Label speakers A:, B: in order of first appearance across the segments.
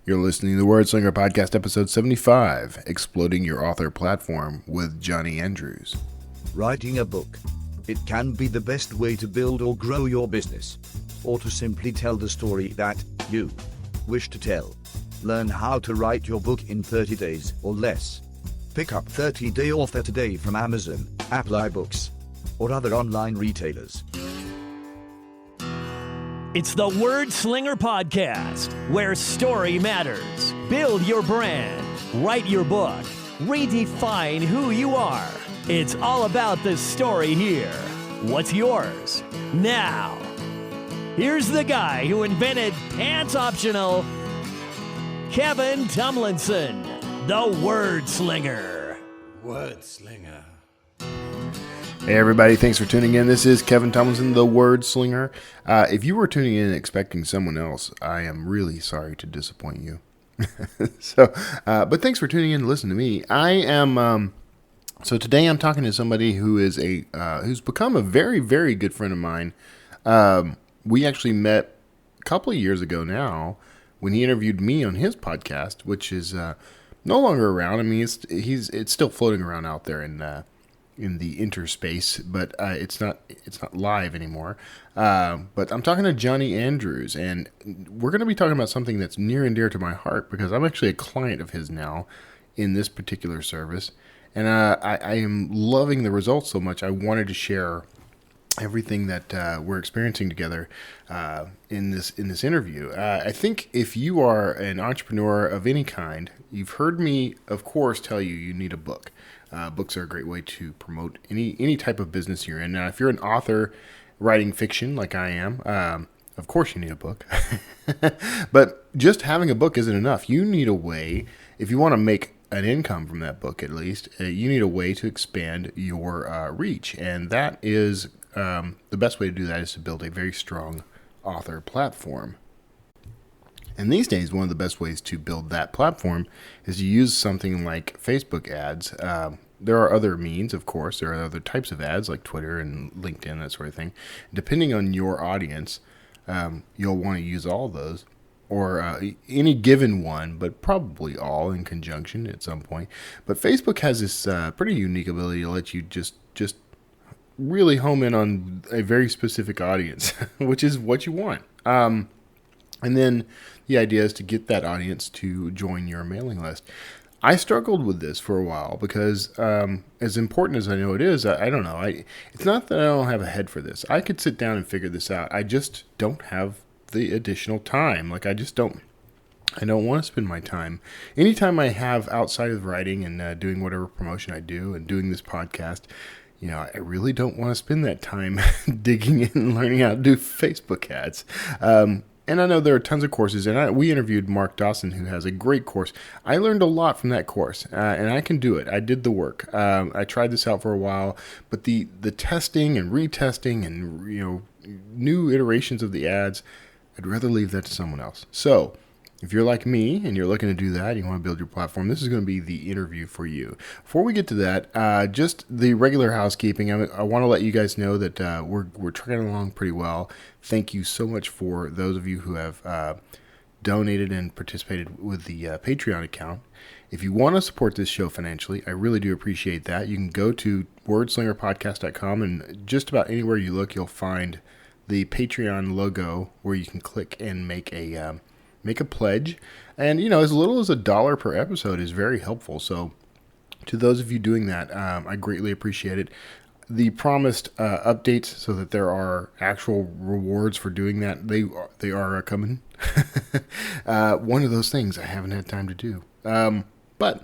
A: You're listening to the Wordslinger Podcast, episode 75, Exploding Your Author Platform with Jonny Andrews.
B: Writing a book. It can be the best way to build or grow your business, or to simply tell the story that you wish to tell. Learn how to write your book in 30 days or less. Pick up 30-day Author today from Amazon, Apple iBooks, or other online retailers.
C: It's the Wordslinger Podcast, where story matters. Build your brand, write your book, redefine who you are. It's all about the story here. What's yours? Now, here's the guy who invented pants optional, Kevin Tomlinson, the Wordslinger.
D: Wordslinger.
A: Hey everybody, thanks for tuning in. This is Kevin Tomlinson, the Wordslinger. If you were tuning in expecting someone else, I am really sorry to disappoint you. But thanks for tuning in to listen to me. I am, so today I'm talking to somebody who is who's become a very, very good friend of mine. We actually met a couple of years ago now when he interviewed me on his podcast, which is no longer around. I mean, it's still floating around out there in the interspace, but it's not live anymore. But I'm talking to Jonny Andrews, and we're going to be talking about something that's near and dear to my heart because I'm actually a client of his now in this particular service, and I am loving the results so much. I wanted to share everything that we're experiencing together in this interview. I think if you are an entrepreneur of any kind, you've heard me, of course, tell you need a book. Books are a great way to promote any type of business you're in. Now, if you're an author writing fiction like I am, of course you need a book. But just having a book isn't enough. You need a way, if you want to make an income from that book at least, you need a way to expand your reach. And that is the best way to do that is to build a very strong author platform. And these days, one of the best ways to build that platform is to use something like Facebook ads. There are other means, of course. There are other types of ads like Twitter and LinkedIn, that sort of thing. Depending on your audience, you'll want to use all of those or any given one, but probably all in conjunction at some point. But Facebook has this pretty unique ability to let you just really home in on a very specific audience, which is what you want. And then the idea is to get that audience to join your mailing list. I struggled with this for a while because as important as I know it is, I don't know. It's not that I don't have a head for this. I could sit down and figure this out. I just don't have the additional time. Like I don't want to spend my time. Anytime I have outside of writing and doing whatever promotion I do and doing this podcast, I really don't want to spend that time digging in and learning how to do Facebook ads. And I know there are tons of courses, and we interviewed Mark Dawson, who has a great course. I learned a lot from that course, and I can do it. I did the work. I tried this out for a while, but the testing and retesting and new iterations of the ads, I'd rather leave that to someone else. So if you're like me and you're looking to do that, you want to build your platform, this is going to be the interview for you. Before we get to that, just the regular housekeeping. I want to let you guys know that we're trucking along pretty well. Thank you so much for those of you who have donated and participated with the Patreon account. If you want to support this show financially, I really do appreciate that. You can go to wordslingerpodcast.com, and just about anywhere you look, you'll find the Patreon logo where you can click and make a pledge. And, as little as $1 per episode is very helpful. So to those of you doing that, I greatly appreciate it. The promised updates so that there are actual rewards for doing that, they are coming. One of those things I haven't had time to do. But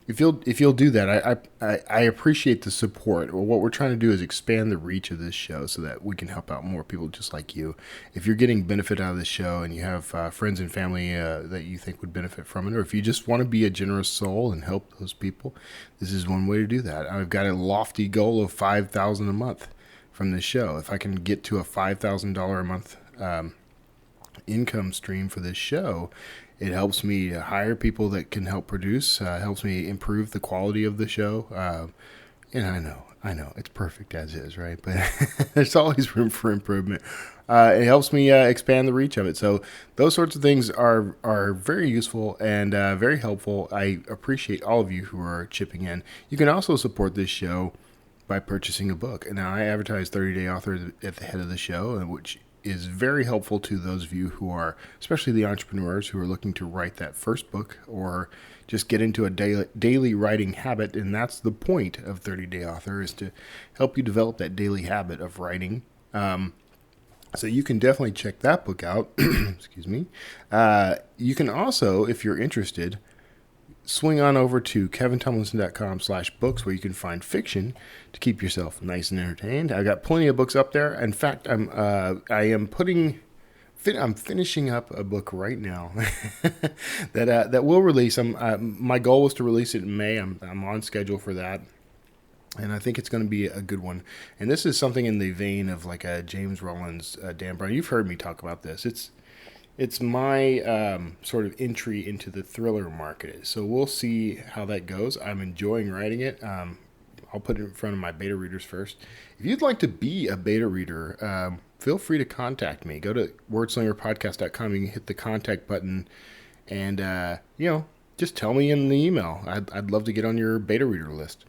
A: if you'll do that, I appreciate the support. Well, what we're trying to do is expand the reach of this show so that we can help out more people just like you. If you're getting benefit out of this show and you have friends and family that you think would benefit from it, or if you just want to be a generous soul and help those people, this is one way to do that. I've got a lofty goal of $5,000 a month from this show. If I can get to a $5,000 a month income stream for this show, it helps me hire people that can help produce, helps me improve the quality of the show, And I know, it's perfect as is, right? But there's always room for improvement. It helps me expand the reach of it. So those sorts of things are very useful and very helpful. I appreciate all of you who are chipping in. You can also support this show by purchasing a book. And now I advertise 30-Day Author at the head of the show, which is very helpful to those of you who are, especially the entrepreneurs who are looking to write that first book or just get into a daily writing habit. And that's the point of 30-Day Author, is to help you develop that daily habit of writing. So you can definitely check that book out. Excuse me. You can also, if you're interested, swing on over to kevintomlinson.com/books, where you can find fiction to keep yourself nice and entertained. I've got plenty of books up there. In fact, I'm finishing up a book right now that will release. My goal was to release it in May. I'm on schedule for that, and I think it's going to be a good one. And this is something in the vein of like a James Rollins, Dan Brown. You've heard me talk about this. It's my sort of entry into the thriller market. So we'll see how that goes. I'm enjoying writing it. I'll put it in front of my beta readers first. If you'd like to be a beta reader, feel free to contact me. Go to wordslingerpodcast.com. You can hit the contact button and, just tell me in the email. I'd love to get on your beta reader list.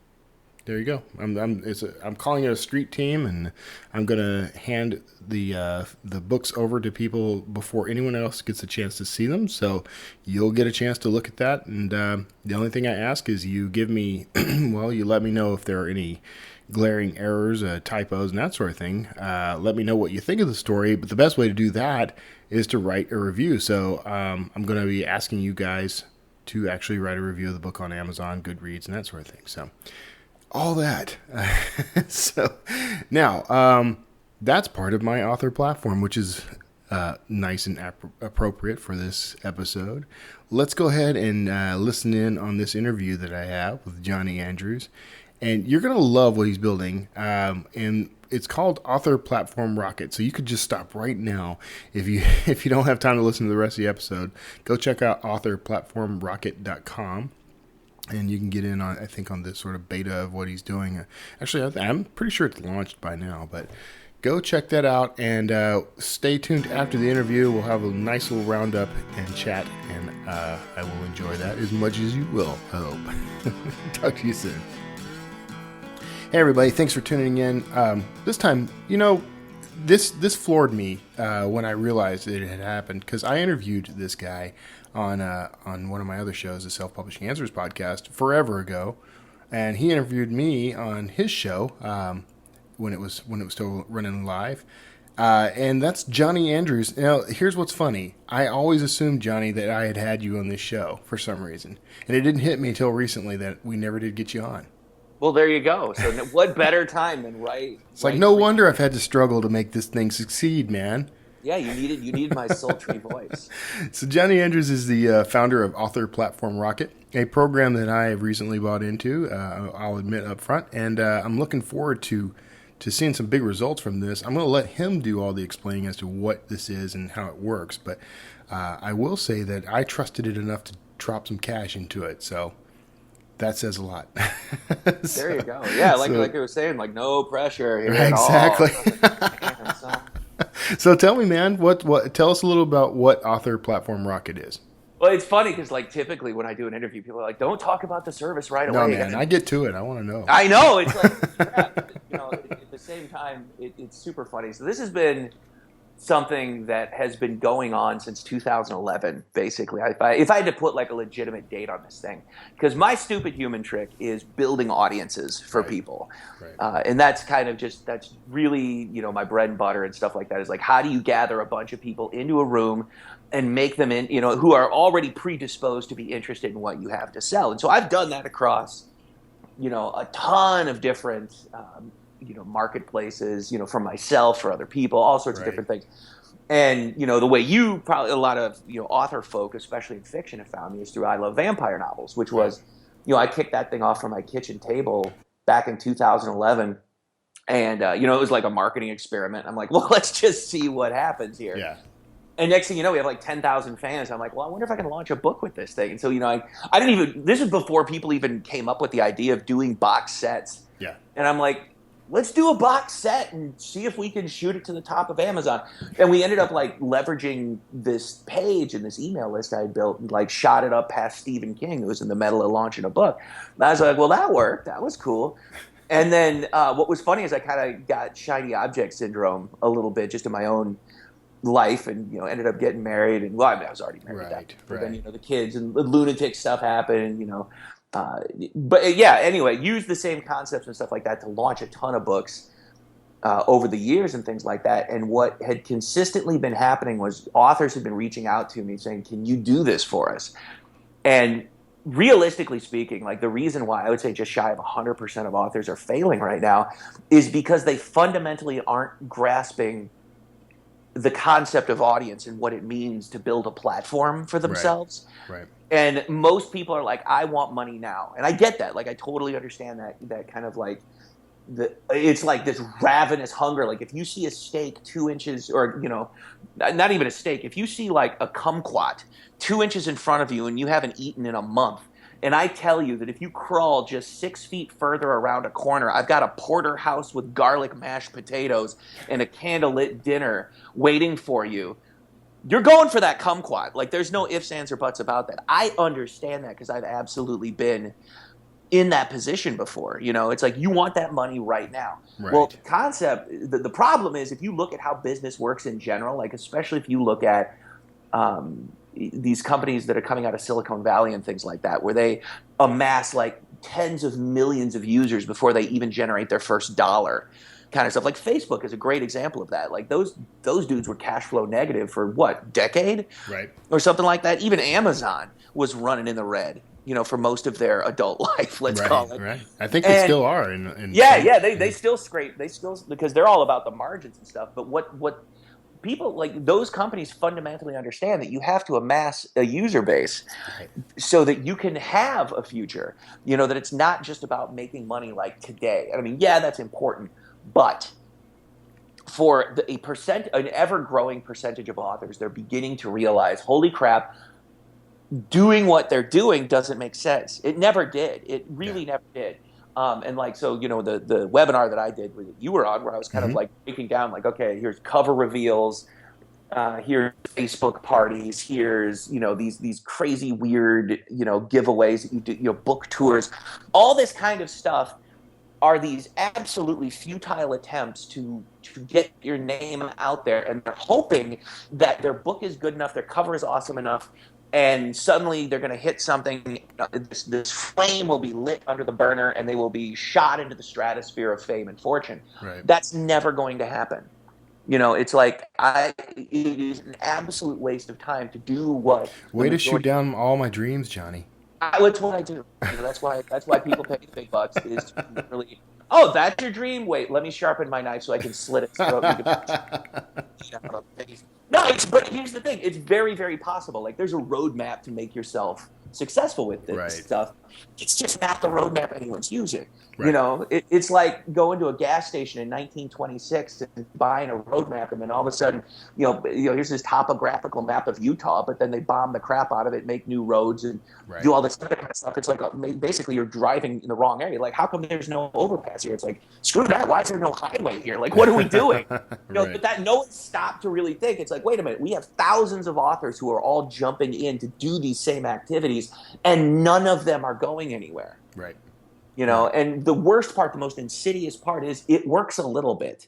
A: There you go. I'm calling it a street team, and I'm gonna hand the books over to people before anyone else gets a chance to see them. So you'll get a chance to look at that. And the only thing I ask is you give me, you let me know if there are any glaring errors, typos, and that sort of thing. Let me know what you think of the story. But the best way to do that is to write a review. So I'm going to be asking you guys to actually write a review of the book on Amazon, Goodreads, and that sort of thing. So all that. So now, that's part of my author platform, which is nice and appropriate for this episode. Let's go ahead and listen in on this interview that I have with Jonny Andrews. And you're going to love what he's building. And it's called Author Platform Rocket. So you could just stop right now. If you don't have time to listen to the rest of the episode, go check out authorplatformrocket.com. And you can get in on, I think, on this sort of beta of what he's doing. Actually, I'm pretty sure it's launched by now, but go check that out and stay tuned after the interview. We'll have a nice little roundup and chat, and I will enjoy that as much as you will, I hope. Talk to you soon. Hey, everybody. Thanks for tuning in. This time, this floored me when I realized that it had happened, because I interviewed this guy on one of my other shows, the Self-Publishing Answers podcast, forever ago, and he interviewed me on his show when it was still running live, and that's Jonny Andrews. Now, here's what's funny: I always assumed, Jonny, that I had you on this show for some reason, and it didn't hit me until recently that we never did get you on.
D: Well, there you go. So what better time than right?
A: It's like, no wonder I've had to struggle to make this thing succeed, man.
D: Yeah, you needed my sultry voice.
A: So Jonny Andrews is the founder of Author Platform Rocket, a program that I have recently bought into, I'll admit up front, and I'm looking forward to seeing some big results from this. I'm going to let him do all the explaining as to what this is and how it works, but I will say that I trusted it enough to drop some cash into it, so that says a lot.
D: There you go. Yeah, like I was saying, like no pressure here
A: exactly.
D: at all.
A: So tell me, man, tell us a little about what Author Platform Rocket is.
D: Well, it's funny because typically when I do an interview, people are like, "Don't talk about the service right away."
A: No, man, I get to it. I want to know.
D: I know. It's like, at the same time, it's super funny. So this has been something that has been going on since 2011, basically. If I had to put like a legitimate date on this thing, because my stupid human trick is building audiences for people.
A: Right.
D: And that's kind of that's really, my bread and butter and stuff like that, is like, how do you gather a bunch of people into a room and make them who are already predisposed to be interested in what you have to sell. And so I've done that across, a ton of different, marketplaces, for myself, for other people, all sorts of different things. And, the way you probably, a lot of, author folk, especially in fiction, have found me is through I Love Vampire Novels, which was, I kicked that thing off from my kitchen table back in 2011. And, it was like a marketing experiment. I'm like, well, let's just see what happens here.
A: Yeah.
D: And next thing you know, we have like 10,000 fans. I'm like, well, I wonder if I can launch a book with this thing. And so, I didn't even, this is before people even came up with the idea of doing box sets
A: Yeah.
D: And I'm like, let's do a box set and see if we can shoot it to the top of Amazon. And we ended up like leveraging this page and this email list I had built and like shot it up past Stephen King, who was in the middle of launching a book. And I was like, well, that worked. That was cool. And then what was funny is I kind of got shiny object syndrome a little bit just in my own life, and ended up getting married. And well, I mean, I was already married,
A: Right.
D: but then the kids and the lunatic stuff happened. But yeah, anyway, use the same concepts and stuff like that to launch a ton of books over the years and things like that. And what had consistently been happening was authors had been reaching out to me saying, "Can you do this for us?" And realistically speaking, like the reason why I would say just shy of 100% of authors are failing right now is because they fundamentally aren't grasping the concept of audience and what it means to build a platform for themselves.
A: Right.
D: And most people are like, I want money now. And I get that. Like, I totally understand that kind of like, it's like this ravenous hunger. Like if you see a steak 2 inches, or not even a steak, if you see like a kumquat 2 inches in front of you and you haven't eaten in a month, and I tell you that if you crawl just 6 feet further around a corner, I've got a porterhouse with garlic mashed potatoes and a candlelit dinner waiting for you, you're going for that kumquat. Like there's no ifs, ands, or buts about that. I understand that because I've absolutely been in that position before. It's like you want that money right now.
A: Right.
D: Well, the problem is if you look at how business works in general, like especially if you look at these companies that are coming out of Silicon Valley and things like that, where they amass like tens of millions of users before they even generate their first dollar, kind of stuff. Like Facebook is a great example of that. Like those dudes were cash flow negative for what, decade?
A: Right.
D: Or something like that. Even Amazon was running in the red, for most of their adult life, let's call it.
A: Right. I think they still are.
D: They still scrape. They still, because they're all about the margins and stuff. But what people like, those companies fundamentally understand that you have to amass a user base so that you can have a future, that it's not just about making money like today. I mean, yeah, that's important. But for an ever-growing percentage of authors, they're beginning to realize, holy crap, doing what they're doing doesn't make sense. It never did. It really never did. And like, so, the webinar that I did that you were on, where I was kind of like breaking down, like, okay, here's cover reveals, here's Facebook parties, here's, these crazy weird, giveaways that you do, book tours, all this kind of stuff are these absolutely futile attempts to get your name out there. And they're hoping that their book is good enough, their cover is awesome enough, and suddenly they're going to hit something, this flame will be lit under the burner, and they will be shot into the stratosphere of fame and fortune.
A: Right.
D: That's never going to happen. It's like, it is an absolute waste of time to do what.
A: Way to shoot down all my dreams, Johnny.
D: That's what I do. That's why people pay the big bucks. Is really, oh, that's your dream? Wait, let me sharpen my knife so I can slit its throat. No, but here's the thing. It's very, very possible. Like there's a roadmap to make yourself successful with this stuff. It's just not the roadmap anyone's using. Right. It's like going to a gas station in 1926 and buying a roadmap, and then all of a sudden, here's this topographical map of Utah, but then they bomb the crap out of it, make new roads, and do all this other kind of stuff. It's like basically you're driving in the wrong area. Like, how come there's no overpass here? It's like, screw that. Why is there no highway here? Like, what are we doing? But that no one stopped to really think. It's like, wait a minute, we have thousands of authors who are all jumping in to do these same activities, and none of them are going anywhere.
A: Right.
D: And the worst part, the most insidious part is it works a little bit.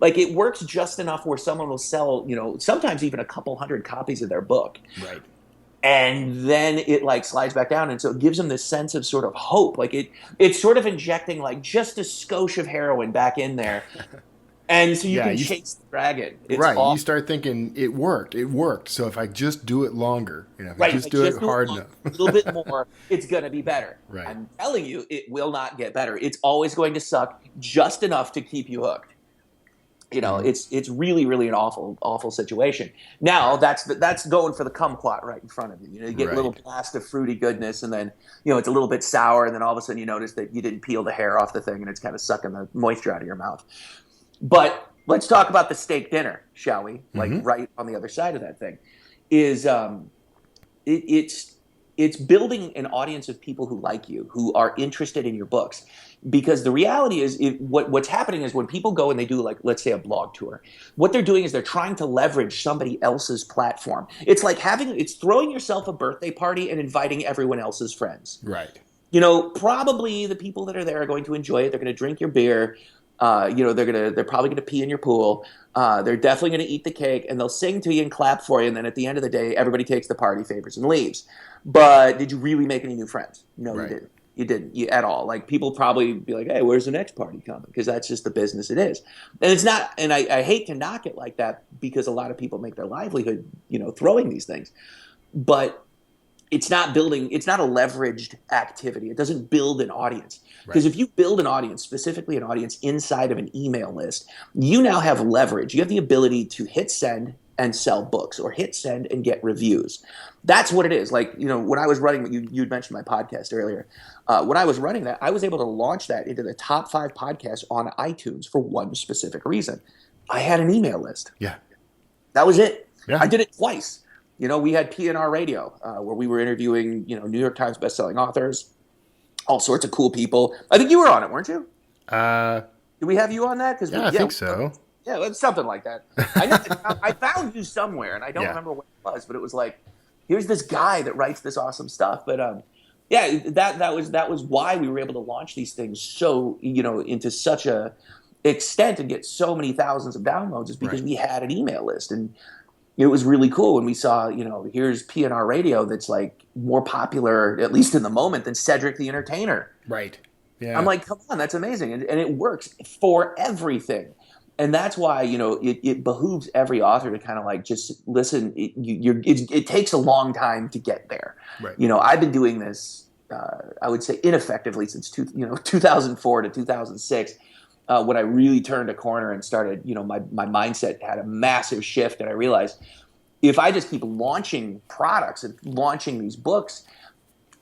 D: Like it works just enough where someone will sell, sometimes even a couple hundred copies of their book.
A: Right.
D: And then it like slides back down. And so it gives them this sense of sort of hope. Like it's sort of injecting like just a skosh of heroin back in there. And so you can chase the dragon. It's awesome.
A: You start thinking it worked. So if I just do it longer, if I just do it hard enough,
D: a little bit more, it's going to be better.
A: Right.
D: I'm telling you, it will not get better. It's always going to suck just enough to keep you hooked. It's really, really an awful, awful situation. Now that's going for the kumquat right in front of you. You get a little blast of fruity goodness, and then it's a little bit sour, and then all of a sudden you notice that you didn't peel the hair off the thing, and it's kind of sucking the moisture out of your mouth. But let's talk about the steak dinner, shall we? Like right on the other side of that thing is it's it's building an audience of people who like you, who are interested in your books. Because the reality is, what's happening is when people go and they do, like, let's say, a blog tour, what they're doing is they're trying to leverage somebody else's platform. It's like it's throwing yourself a birthday party and inviting everyone else's friends.
A: Right.
D: Probably the people that are there are going to enjoy it. They're going to drink your beer. They're probably going to pee in your pool. They're definitely going to eat the cake, and they'll sing to you and clap for you. And then at the end of the day, everybody takes the party favors and leaves. But did you really make any new friends? No,
A: Right.
D: you didn't. You didn't at all. Like, people probably be like, hey, where's the next party coming? Because that's just the business it is. And it's not, and I hate to knock it like that, because a lot of people make their livelihood, throwing these things. But it's not a leveraged activity. It doesn't build an audience. Because if you build an audience, specifically an audience inside of an email list, you now have leverage. You have the ability to hit send and sell books, or hit send and get reviews. That's what it is. Like, when I was running, you'd mentioned my podcast earlier. When I was running that, I was able to launch that into the top 5 podcasts on iTunes for one specific reason. I had an email list.
A: Yeah.
D: That was it.
A: Yeah.
D: I did it twice. We had PNR Radio, where we were interviewing, New York Times bestselling authors, all sorts of cool people. I think you were on it, weren't you? Did we have you on that?
A: I think so.
D: Yeah, it's something like that. I found you somewhere, and I don't remember what it was, but it was like, here's this guy that writes this awesome stuff. But that was why we were able to launch these things so into such a extent and get so many thousands of downloads, is because we had an email list. And it was really cool when we saw, here's PNR Radio that's like more popular, at least in the moment, than Cedric the Entertainer.
A: Right. Yeah.
D: I'm like, come on, that's amazing. And it works for everything. And that's why, it behooves every author to kind of like just listen. It takes a long time to get there.
A: Right.
D: I've been doing this, I would say, ineffectively since 2004 to 2006. When I really turned a corner and started, my mindset had a massive shift, and I realized if I just keep launching products and launching these books,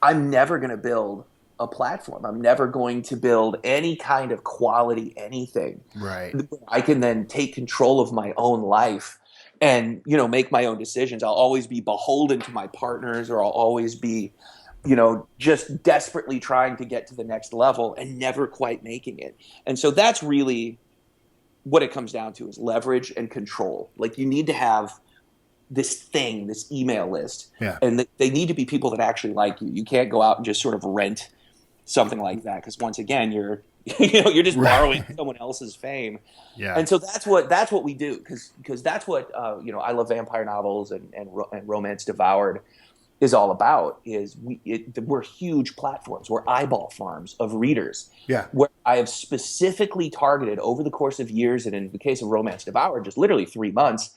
D: I'm never going to build a platform. I'm never going to build any kind of quality anything.
A: Right.
D: I can then take control of my own life and, make my own decisions. I'll always be beholden to my partners, or I'll always be, just desperately trying to get to the next level and never quite making it. And so that's really what it comes down to, is leverage and control. Like, you need to have this email list, and they need to be people that actually like you. You can't go out and just sort of rent something like that, because once again, you're just borrowing someone else's fame.
A: Yeah.
D: And so that's what we do, because that's what I Love Vampire Novels and Romance Devoured is all about. We're huge platforms. We're eyeball farms of readers.
A: Yeah.
D: Where I have specifically targeted over the course of years, and in the case of Romance Devoured, just literally 3 months,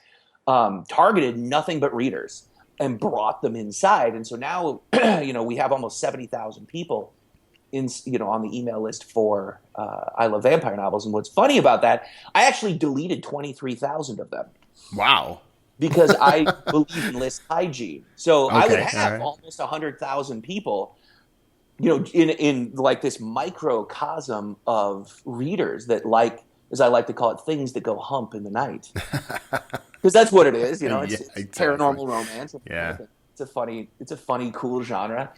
D: targeted nothing but readers and brought them inside. And so now, we have almost 70,000 people on the email list for I Love Vampire Novels. And what's funny about that, I actually deleted 23,000 of them.
A: Wow.
D: Because I believe in list hygiene. So I would have
A: right.
D: almost 100,000 people, in like this microcosm of readers that like, as I like to call it, things that go hump in the night. Because that's what it is, it's
A: exactly.
D: paranormal romance.
A: Yeah.
D: It's a funny, cool genre.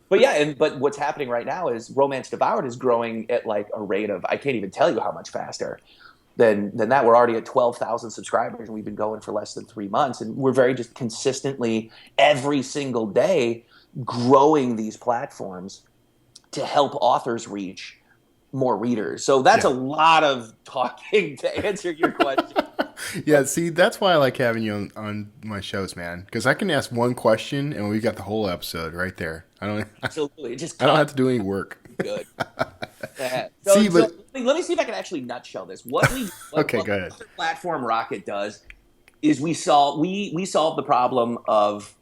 D: But what's happening right now is Romance Devoured is growing at like a rate of, I can't even tell you how much faster than that. We're already at 12,000 subscribers, and we've been going for less than 3 months. And we're very just consistently every single day growing these platforms to help authors reach more readers. So that's a lot of talking to answer your question.
A: Yeah, see, that's why I like having you on my shows, man. Because I can ask one question, and we've got the whole episode right there. I don't have to do any work.
D: Good.
A: Let
D: me see if I can actually nutshell this. What
A: go ahead.
D: Platform Rocket does is we solve the problem of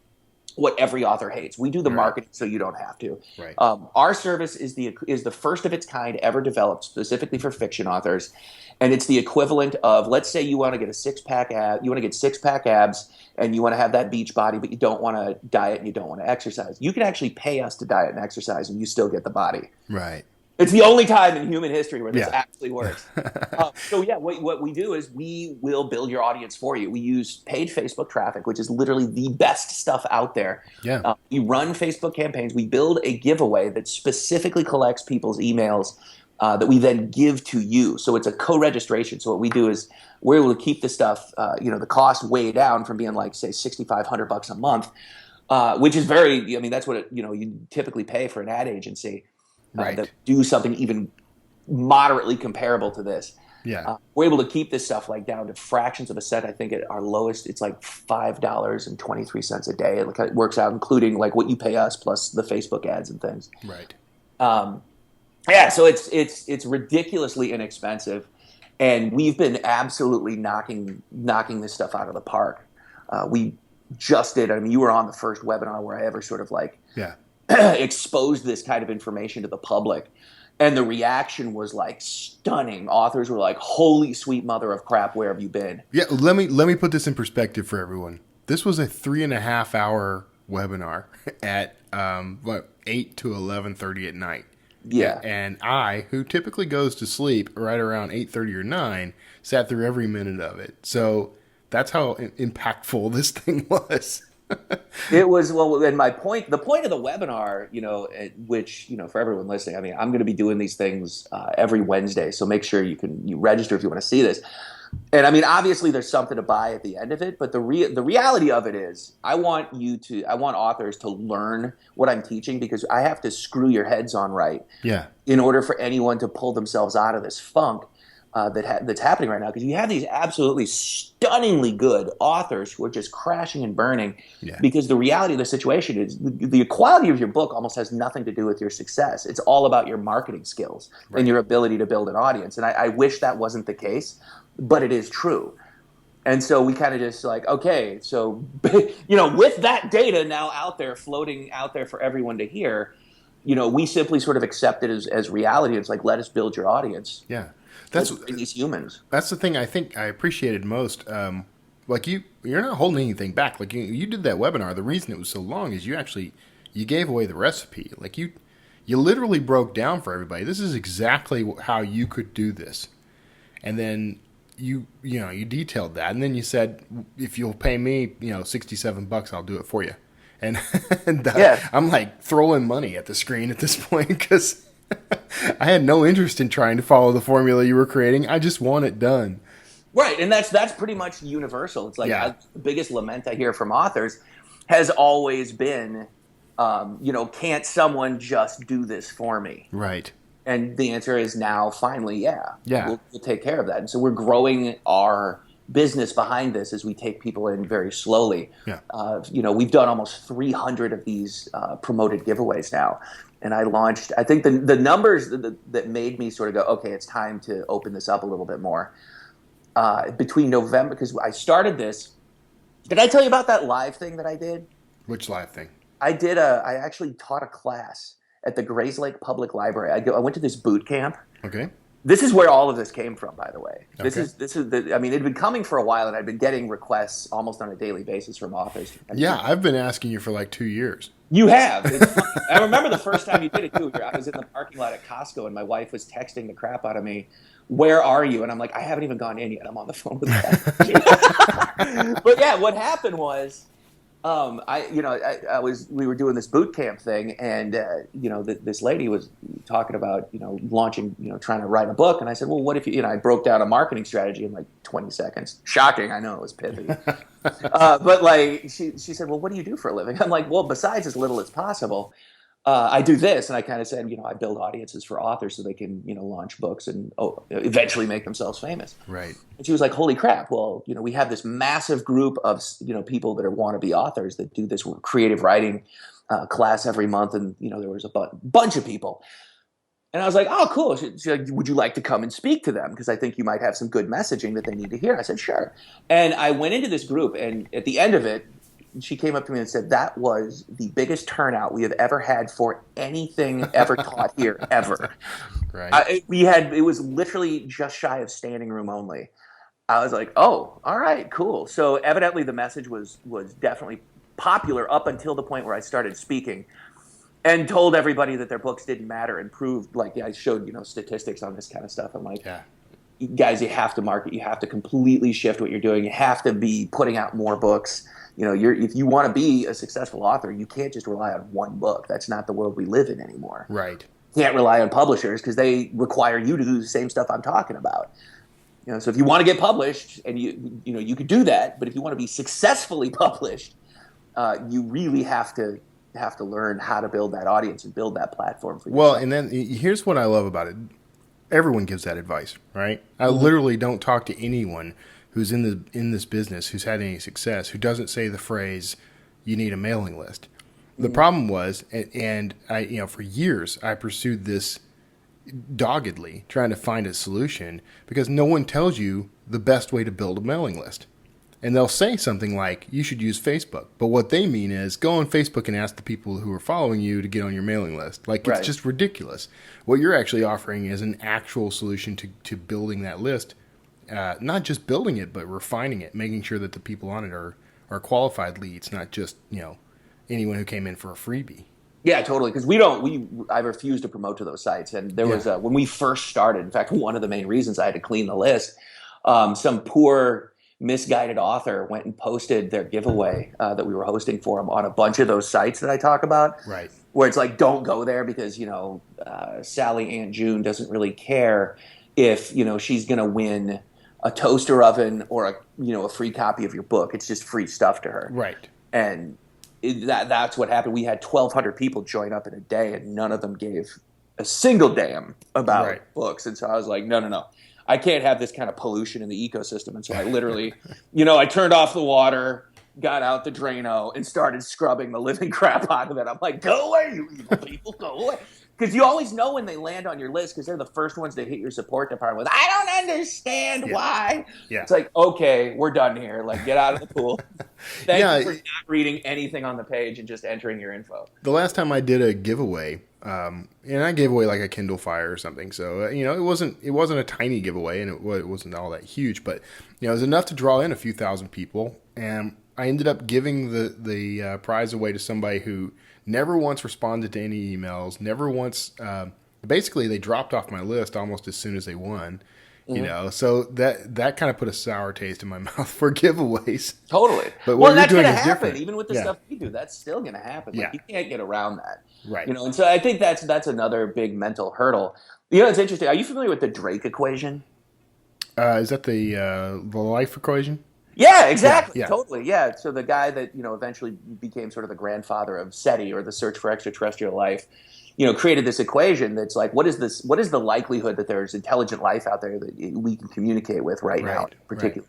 D: what every author hates. We do the marketing so you don't have to.
A: Right.
D: Our service is the first of its kind ever developed specifically for fiction authors, and it's the equivalent of, let's say you want to get a six-pack ab, you want to get six-pack abs, and you want to have that beach body, but you don't want to diet and you don't want to exercise. You can actually pay us to diet and exercise, and you still get the body.
A: Right.
D: It's the only time in human history where this
A: Yeah.
D: actually works. So yeah, what we do is we will build your audience for you. We use paid Facebook traffic, which is literally the best stuff out there.
A: Yeah.
D: We run Facebook campaigns. We build a giveaway that specifically collects people's emails that we then give to you. So it's a co-registration. So what we do is we're able to keep the stuff, the cost way down from being like, say, $6,500 a month, which is very. I mean, that's what you typically pay for an ad agency.
A: Right.
D: That do something even moderately comparable to this.
A: Yeah.
D: We're able to keep this stuff like down to fractions of a cent. I think at our lowest, it's like $5.23 a day. It works out, including like what you pay us plus the Facebook ads and things.
A: Right.
D: Yeah, so it's ridiculously inexpensive, and we've been absolutely knocking this stuff out of the park. We just did. I mean, you were on the first webinar where I ever sort of like exposed this kind of information to the public, and the reaction was like stunning. Authors were like, "Holy sweet mother of crap, where have you been?"
A: Yeah, let me put this in perspective for everyone. This was a 3.5 hour webinar at 8 to 11:30 at night.
D: Yeah.
A: And I, who typically goes to sleep right around 8:30 or 9, sat through every minute of it. So that's how impactful this thing was.
D: It was, well, and the point of the webinar, which, for everyone listening, I mean, I'm going to be doing these things every Wednesday. So make sure you register if you want to see this. And I mean, obviously there's something to buy at the end of it, but the reality of it is I want authors to learn what I'm teaching, because I have to screw your heads on right.
A: Yeah.
D: In order for anyone to pull themselves out of this funk that's happening right now, because you have these absolutely stunningly good authors who are just crashing and burning.
A: Yeah.
D: Because the reality of the situation is the quality of your book almost has nothing to do with your success. It's all about your marketing skills and your ability to build an audience. And I wish that wasn't the case, but it is true. And so we kind of just like, okay, so, with that data now floating out there for everyone to hear, we simply sort of accept it as reality. It's like, let us build your audience.
A: Yeah.
D: That's these humans.
A: That's the thing I think I appreciated most. Like you're not holding anything back. Like you did that webinar. The reason it was so long is you gave away the recipe. Like you literally broke down for everybody. This is exactly how you could do this. And then you detailed that. And then you said, if you'll pay me, $67, I'll do it for you. And, I'm like throwing money at the screen at this point, because I had no interest in trying to follow the formula you were creating. I just want it done.
D: Right, and that's pretty much universal. It's like the biggest lament I hear from authors has always been, can't someone just do this for me?
A: Right.
D: And the answer is now, finally,
A: we'll
D: take care of that. And so we're growing our business behind this as we take people in very slowly.
A: Yeah.
D: We've done almost 300 of these promoted giveaways now. And I launched, I think the numbers that made me sort of go, okay, it's time to open this up a little bit more. Between November, because I started this. Did I tell you about that live thing that I did?
A: Which live thing?
D: I actually taught a class at the Grays Lake Public Library. I went to this boot camp.
A: Okay.
D: This is where all of this came from, by the way.
A: Okay.
D: This is I mean, it had been coming for a while, and I'd been getting requests almost on a daily basis from authors.
A: Yeah, I've been asking you for like 2 years.
D: You have. I remember the first time you did it too. I was in the parking lot at Costco, and my wife was texting the crap out of me. Where are you? And I'm like, I haven't even gone in yet. I'm on the phone with her. But yeah, what happened was, we were doing this boot camp thing, and this lady was talking about launching, trying to write a book, and I said, well, what if I broke down a marketing strategy in like 20 seconds. Shocking, I know, it was pithy. But like she said, well, what do you do for a living? I'm like, well, besides as little as possible, I do this, and I kind of said, I build audiences for authors so they can, launch books and eventually make themselves famous.
A: Right.
D: And she was like, holy crap. Well, we have this massive group of, people that are wannabe authors that do this creative writing class every month. And, there was a bunch of people. And I was like, oh, cool. She's like, would you like to come and speak to them? Because I think you might have some good messaging that they need to hear. I said, sure. And I went into this group, and at the end of it, she came up to me and said, that was the biggest turnout we have ever had for anything ever taught here, ever.
A: Right.
D: It was literally just shy of standing room only. I was like, oh, all right, cool. So evidently the message was definitely popular up until the point where I started speaking. and told everybody that their books didn't matter and proved, like, I showed, statistics on this kind of stuff. I'm like,
A: Yeah.
D: guys, you have to market. You have to completely shift what you're doing. You have to be putting out more books. If you want to be a successful author, you can't just rely on one book. That's not the world we live in anymore.
A: Right.
D: You can't rely on publishers because they require you to do the same stuff I'm talking about. So if you want to get published, and you could do that, but if you want to be successfully published, you really have to learn how to build that audience and build that platform for yourself.
A: Well, and then here's what I love about it. Everyone gives that advice, right? I literally don't talk to anyone who's in this business who's had any success who doesn't say the phrase, "You need a mailing list." The problem was, and I, for years I pursued this doggedly, trying to find a solution because no one tells you the best way to build a mailing list. And they'll say something like, you should use Facebook. But what they mean is go on Facebook and ask the people who are following you to get on your mailing list. Like, it's just ridiculous. What you're actually offering is an actual solution to building that list. Not just building it, but refining it, making sure that the people on it are qualified leads, not just, anyone who came in for a freebie.
D: Yeah, totally. Because I refuse to promote to those sites. And there was when we first started, in fact, one of the main reasons I had to clean the list, some poor misguided author went and posted their giveaway that we were hosting for them on a bunch of those sites that I talk about.
A: Right.
D: Where it's like, don't go there because, Sally Aunt June doesn't really care if, she's going to win a toaster oven or a free copy of your book. It's just free stuff to her. Right. And that's what happened. We had 1,200 people join up in a day, and none of them gave a single damn about books. And so I was like, no. I can't have this kind of pollution in the ecosystem. And so I literally, I turned off the water, got out the Drano, and started scrubbing the living crap out of it. I'm like, go away, you evil people, go away. Because you always know when they land on your list because they're the first ones to hit your support department with, I don't understand why. Yeah. It's like, okay, we're done here. Like, get out of the pool. Thank you for not reading anything on the page and just entering your info.
A: The last time I did a giveaway, and I gave away like a Kindle Fire or something. So, it wasn't a tiny giveaway, and it wasn't all that huge, but, it was enough to draw in a few thousand people. And I ended up giving the prize away to somebody who never once responded to any emails, never once, basically they dropped off my list almost as soon as they won, so that kind of put a sour taste in my mouth for giveaways.
D: Totally.
A: But what
D: that's
A: you're
D: going
A: doing
D: to
A: is
D: happen.
A: different.
D: Even with the stuff we do, that's still going to happen. Like, you can't get around that.
A: Right.
D: And so I think that's another big mental hurdle. It's interesting. Are you familiar with the Drake equation?
A: Is that the life equation?
D: Yeah, exactly.
A: Yeah.
D: Totally. Yeah. So the guy that, eventually became sort of the grandfather of SETI, or the search for extraterrestrial life, created this equation that's like, what is the likelihood that there's intelligent life out there that we can communicate with right now in particular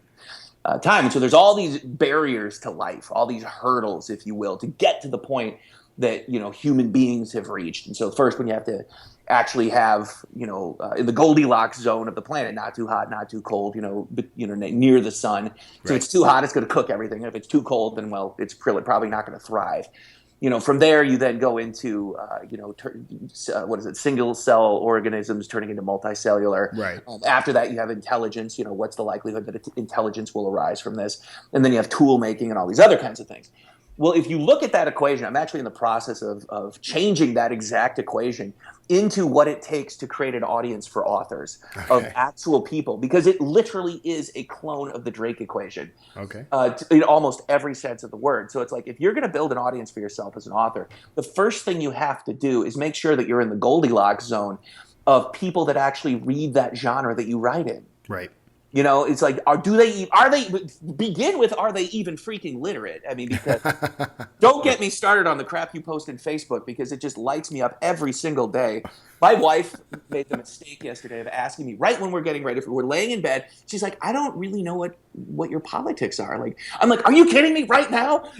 D: time? And so there's all these barriers to life, all these hurdles, if you will, to get to the point that, human beings have reached. And so first, when you have to actually have, in the Goldilocks zone of the planet, not too hot, not too cold, near the sun. So if it's too hot, it's going to cook everything. And if it's too cold, then, well, it's probably not going to thrive. From there, you then go into, single cell organisms turning into multicellular.
A: Right.
D: After that, you have intelligence. What's the likelihood that intelligence will arise from this? And then you have tool making and all these other kinds of things. Well, if you look at that equation, I'm actually in the process of changing that exact equation into what it takes to create an audience for authors of actual people, because it literally is a clone of the Drake equation. Okay. In almost every sense of the word. So it's like, if you're going to build an audience for yourself as an author, the first thing you have to do is make sure that you're in the Goldilocks zone of people that actually read that genre that you write in.
A: Right.
D: It's like, are they even freaking literate? I mean, because don't get me started on the crap you post in Facebook, because it just lights me up every single day. My wife made the mistake yesterday of asking me right when we're getting ready we're laying in bed. She's like, I don't really know what your politics are. Like, I'm like, are you kidding me right now?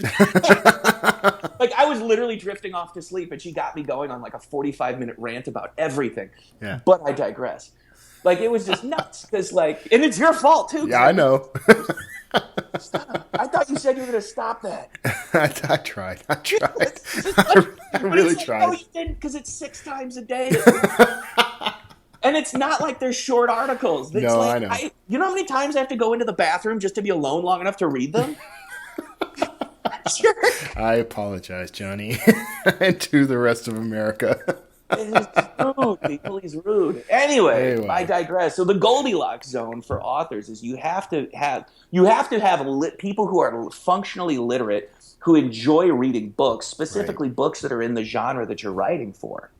D: Like, I was literally drifting off to sleep, and she got me going on like a 45-minute rant about everything. Yeah. But I digress. Like, it was just nuts, because, and it's your fault, too.
A: Yeah, I know.
D: Stop. I thought you said you were going to stop that.
A: I tried. I really tried.
D: No, you didn't, because it's 6 times a day. And it's not like they're short articles. It's
A: I know.
D: You know how many times I have to go into the bathroom just to be alone long enough to read them? Sure.
A: I apologize, Johnny, and to the rest of America.
D: He's rude, people. He's rude. Anyway, I
A: Anyway.
D: digress. So the Goldilocks zone for authors is you have to have people who are functionally literate, who enjoy reading books, specifically books that are in the genre that you're writing for.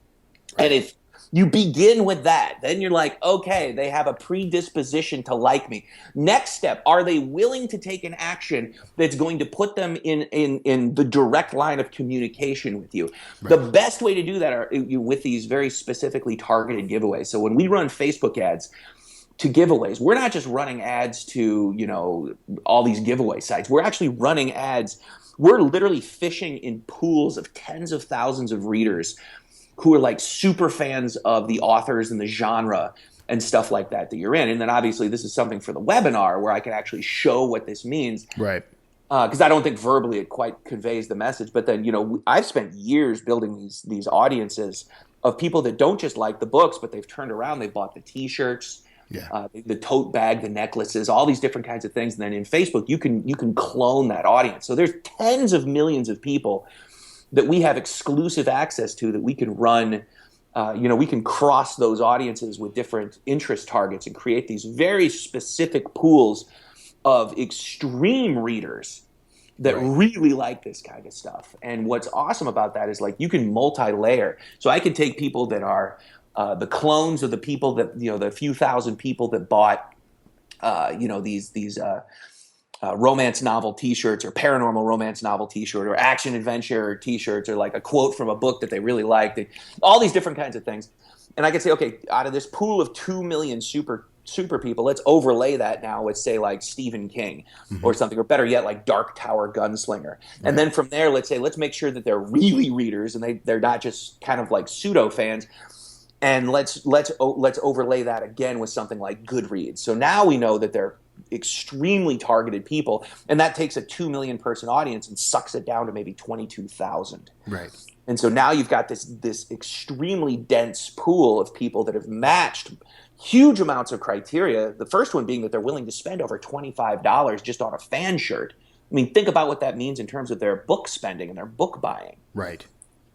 A: Right.
D: And if you begin with that, then you're like, okay, they have a predisposition to like me. Next step, are they willing to take an action that's going to put them in the direct line of communication with you?
A: Right.
D: The best way to do that are with these very specifically targeted giveaways. So when we run Facebook ads to giveaways, we're not just running ads to, all these giveaway sites. We're actually running ads. We're literally fishing in pools of tens of thousands of readers who are like super fans of the authors and the genre and stuff like that you're in. And then obviously this is something for the webinar where I can actually show what this means.
A: Right.
D: Because I don't think verbally it quite conveys the message. But then, I've spent years building these audiences of people that don't just like the books, but they've turned around, they've bought the T-shirts, the tote bag, the necklaces, all these different kinds of things. And then in Facebook, you can clone that audience. So there's tens of millions of people that we have exclusive access to that we can run. We can cross those audiences with different interest targets and create these very specific pools of extreme readers that really like this kind of stuff. And what's awesome about that is like you can multi-layer. So I could take people that are the clones of the people that, the few thousand people that bought, these romance novel T-shirts or paranormal romance novel T-shirt or action adventure T-shirts or like a quote from a book that they really liked, all these different kinds of things. And I could say, okay, out of this pool of 2 million super people, let's overlay that now with, say, like Stephen King or something, or better yet, like Dark Tower Gunslinger. And then from there, let's make sure that they're really readers and they're not just kind of like pseudo fans. And let's overlay that again with something like Goodreads. So now we know that they're extremely targeted people, and that takes a 2 million person audience and sucks it down to maybe 22,000.
A: Right.
D: And so now you've got this extremely dense pool of people that have matched huge amounts of criteria. The first one being that they're willing to spend over $25 just on a fan shirt. I mean, think about what that means in terms of their book spending and their book buying.
A: Right.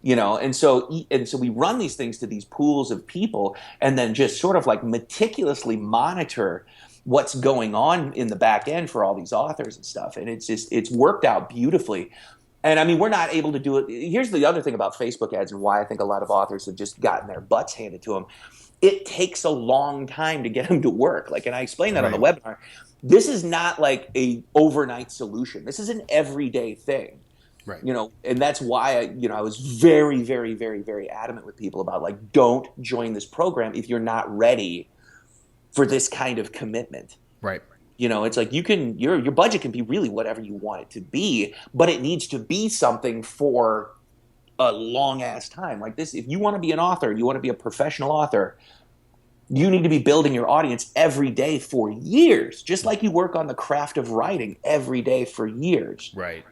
D: And so we run these things to these pools of people and then just sort of like meticulously monitor what's going on in the back end for all these authors and stuff. And it's worked out beautifully. And I mean, we're not able to do it. Here's the other thing about Facebook ads and why I think a lot of authors have just gotten their butts handed to them. It takes a long time to get them to work. And I explained that on the webinar. This is not like a overnight solution. This is an everyday thing.
A: Right.
D: And that's why I was very, very, very, very adamant with people about like, don't join this program if you're not ready for this kind of commitment.
A: Right.
D: It's like your budget can be really whatever you want it to be, but it needs to be something for a long ass time. Like this, if you want to be an author, you want to be a professional author, you need to be building your audience every day for years, just like you work on the craft of writing every day for years.
A: Right.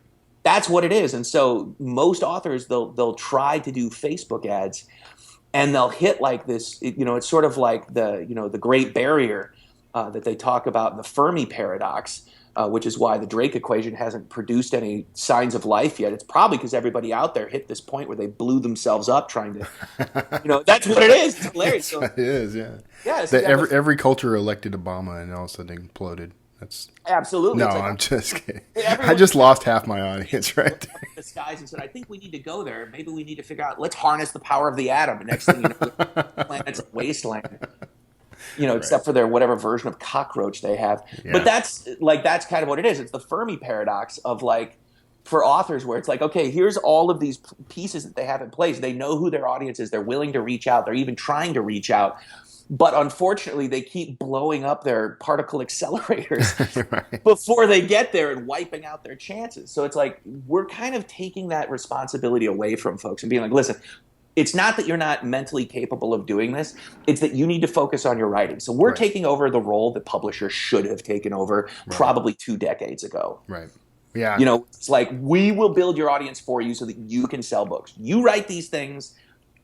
D: That's what it is. And so most authors, they'll try to do Facebook ads and they'll hit like this, it's sort of like the Great Barrier that they talk about in the Fermi paradox, which is why the Drake equation hasn't produced any signs of life yet. It's probably because everybody out there hit this point where they blew themselves up trying to, that's what it is. It's hilarious. So,
A: it is, yeah.
D: Yeah. So
A: every culture elected Obama and all of a sudden it imploded. That's
D: absolutely.
A: No, I'm just kidding. I just lost half my audience right there.
D: The skies and said, I think we need to go there. Maybe we need to figure out, let's harness the power of the atom. And next thing you know, the planet's a wasteland. Except for their whatever version of cockroach they have. Yeah. But that's kind of what it is. It's the Fermi paradox of like, for authors where it's like, okay, here's all of these pieces that they have in place. They know who their audience is. They're willing to reach out. They're even trying to reach out. But unfortunately, they keep blowing up their particle accelerators before they get there and wiping out their chances. So it's like we're kind of taking that responsibility away from folks and being like, listen, it's not that you're not mentally capable of doing this. It's that you need to focus on your writing. So we're taking over the role that publishers should have taken over probably 2 decades ago.
A: Right. Yeah.
D: It's like we will build your audience for you so that you can sell books. You write these things.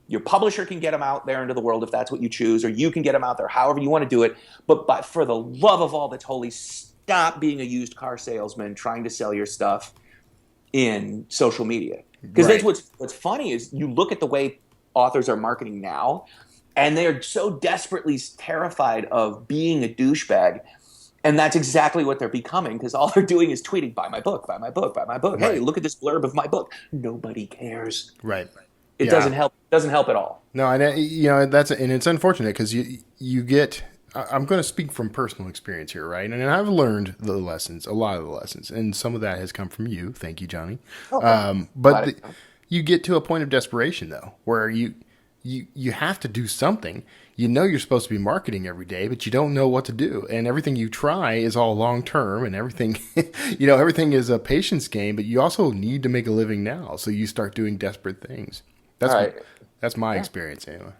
D: Your publisher can get them out there into the world if that's what you choose, or you can get them out there however you want to do it. But for the love of all that's holy, stop being a used car salesman trying to sell your stuff in social media. Because that's what's funny is you look at the way authors are marketing now, and they are so desperately terrified of being a douchebag. And that's exactly what they're becoming, because all they're doing is tweeting, buy my book, buy my book, buy my book. Hey, look at this blurb of my book. Nobody cares.
A: Right.
D: It doesn't help. Doesn't help at all.
A: No, and it's unfortunate because you get. I'm going to speak from personal experience here, right? And I've learned a lot of the lessons, and some of that has come from you. Thank you, Jonny. But you get to a point of desperation, though, where you have to do something. You know you're supposed to be marketing every day, but you don't know what to do, and everything you try is all long term, and everything, everything is a patience game. But you also need to make a living now, so you start doing desperate things. That's my experience, anyway.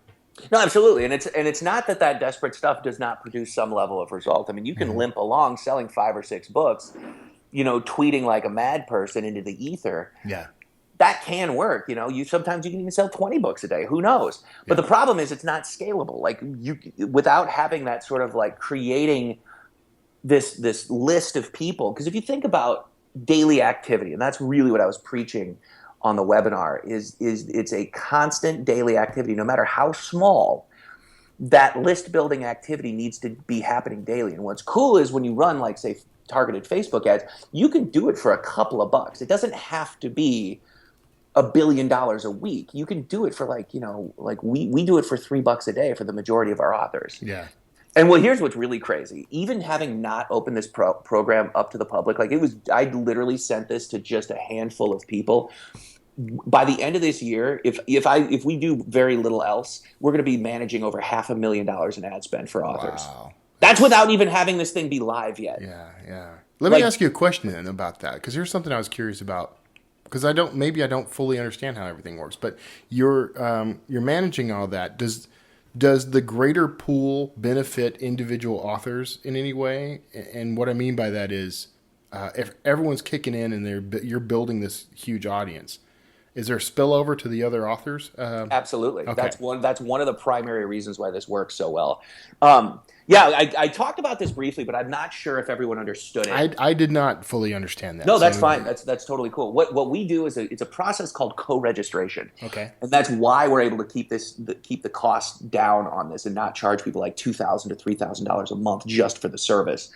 D: No, absolutely, and it's not that desperate stuff does not produce some level of result. I mean, you can limp along selling 5 or 6 books, tweeting like a mad person into the ether.
A: Yeah,
D: that can work. Sometimes you can even sell 20 books a day. Who knows? But the problem is it's not scalable. Like without having that sort of like creating this list of people. Because if you think about daily activity, and that's really what I was preaching on the webinar, is it's a constant daily activity, no matter how small. That list building activity needs to be happening daily. And what's cool is when you run, like, say, targeted Facebook ads, you can do it for a couple of bucks. It doesn't have to be $1 billion a week. You can do it for like we do it for $3 a day for the majority of our authors.
A: Yeah.
D: And well, here's what's really crazy. Even having not opened this program up to the public, I literally sent this to just a handful of people. By the end of this year, if we do very little else, we're going to be managing over $500,000 in ad spend for authors.
A: Wow.
D: That's without even having this thing be live yet.
A: Yeah. Let me ask you a question then about that, because here's something I was curious about. Because I don't fully understand how everything works, but you're managing all that. Does the greater pool benefit individual authors in any way? And what I mean by that is, if everyone's kicking in and you're building this huge audience, is there spillover to the other authors?
D: Absolutely.
A: Okay.
D: That's one of the primary reasons why this works so well. I talked about this briefly, but I'm not sure if everyone understood it.
A: I did not fully understand that.
D: No, that's fine. That's totally cool. What we do is it's a process called co-registration.
A: Okay.
D: And that's why we're able to keep the cost down on this and not charge people like $2,000 to $3,000 a month just for the service.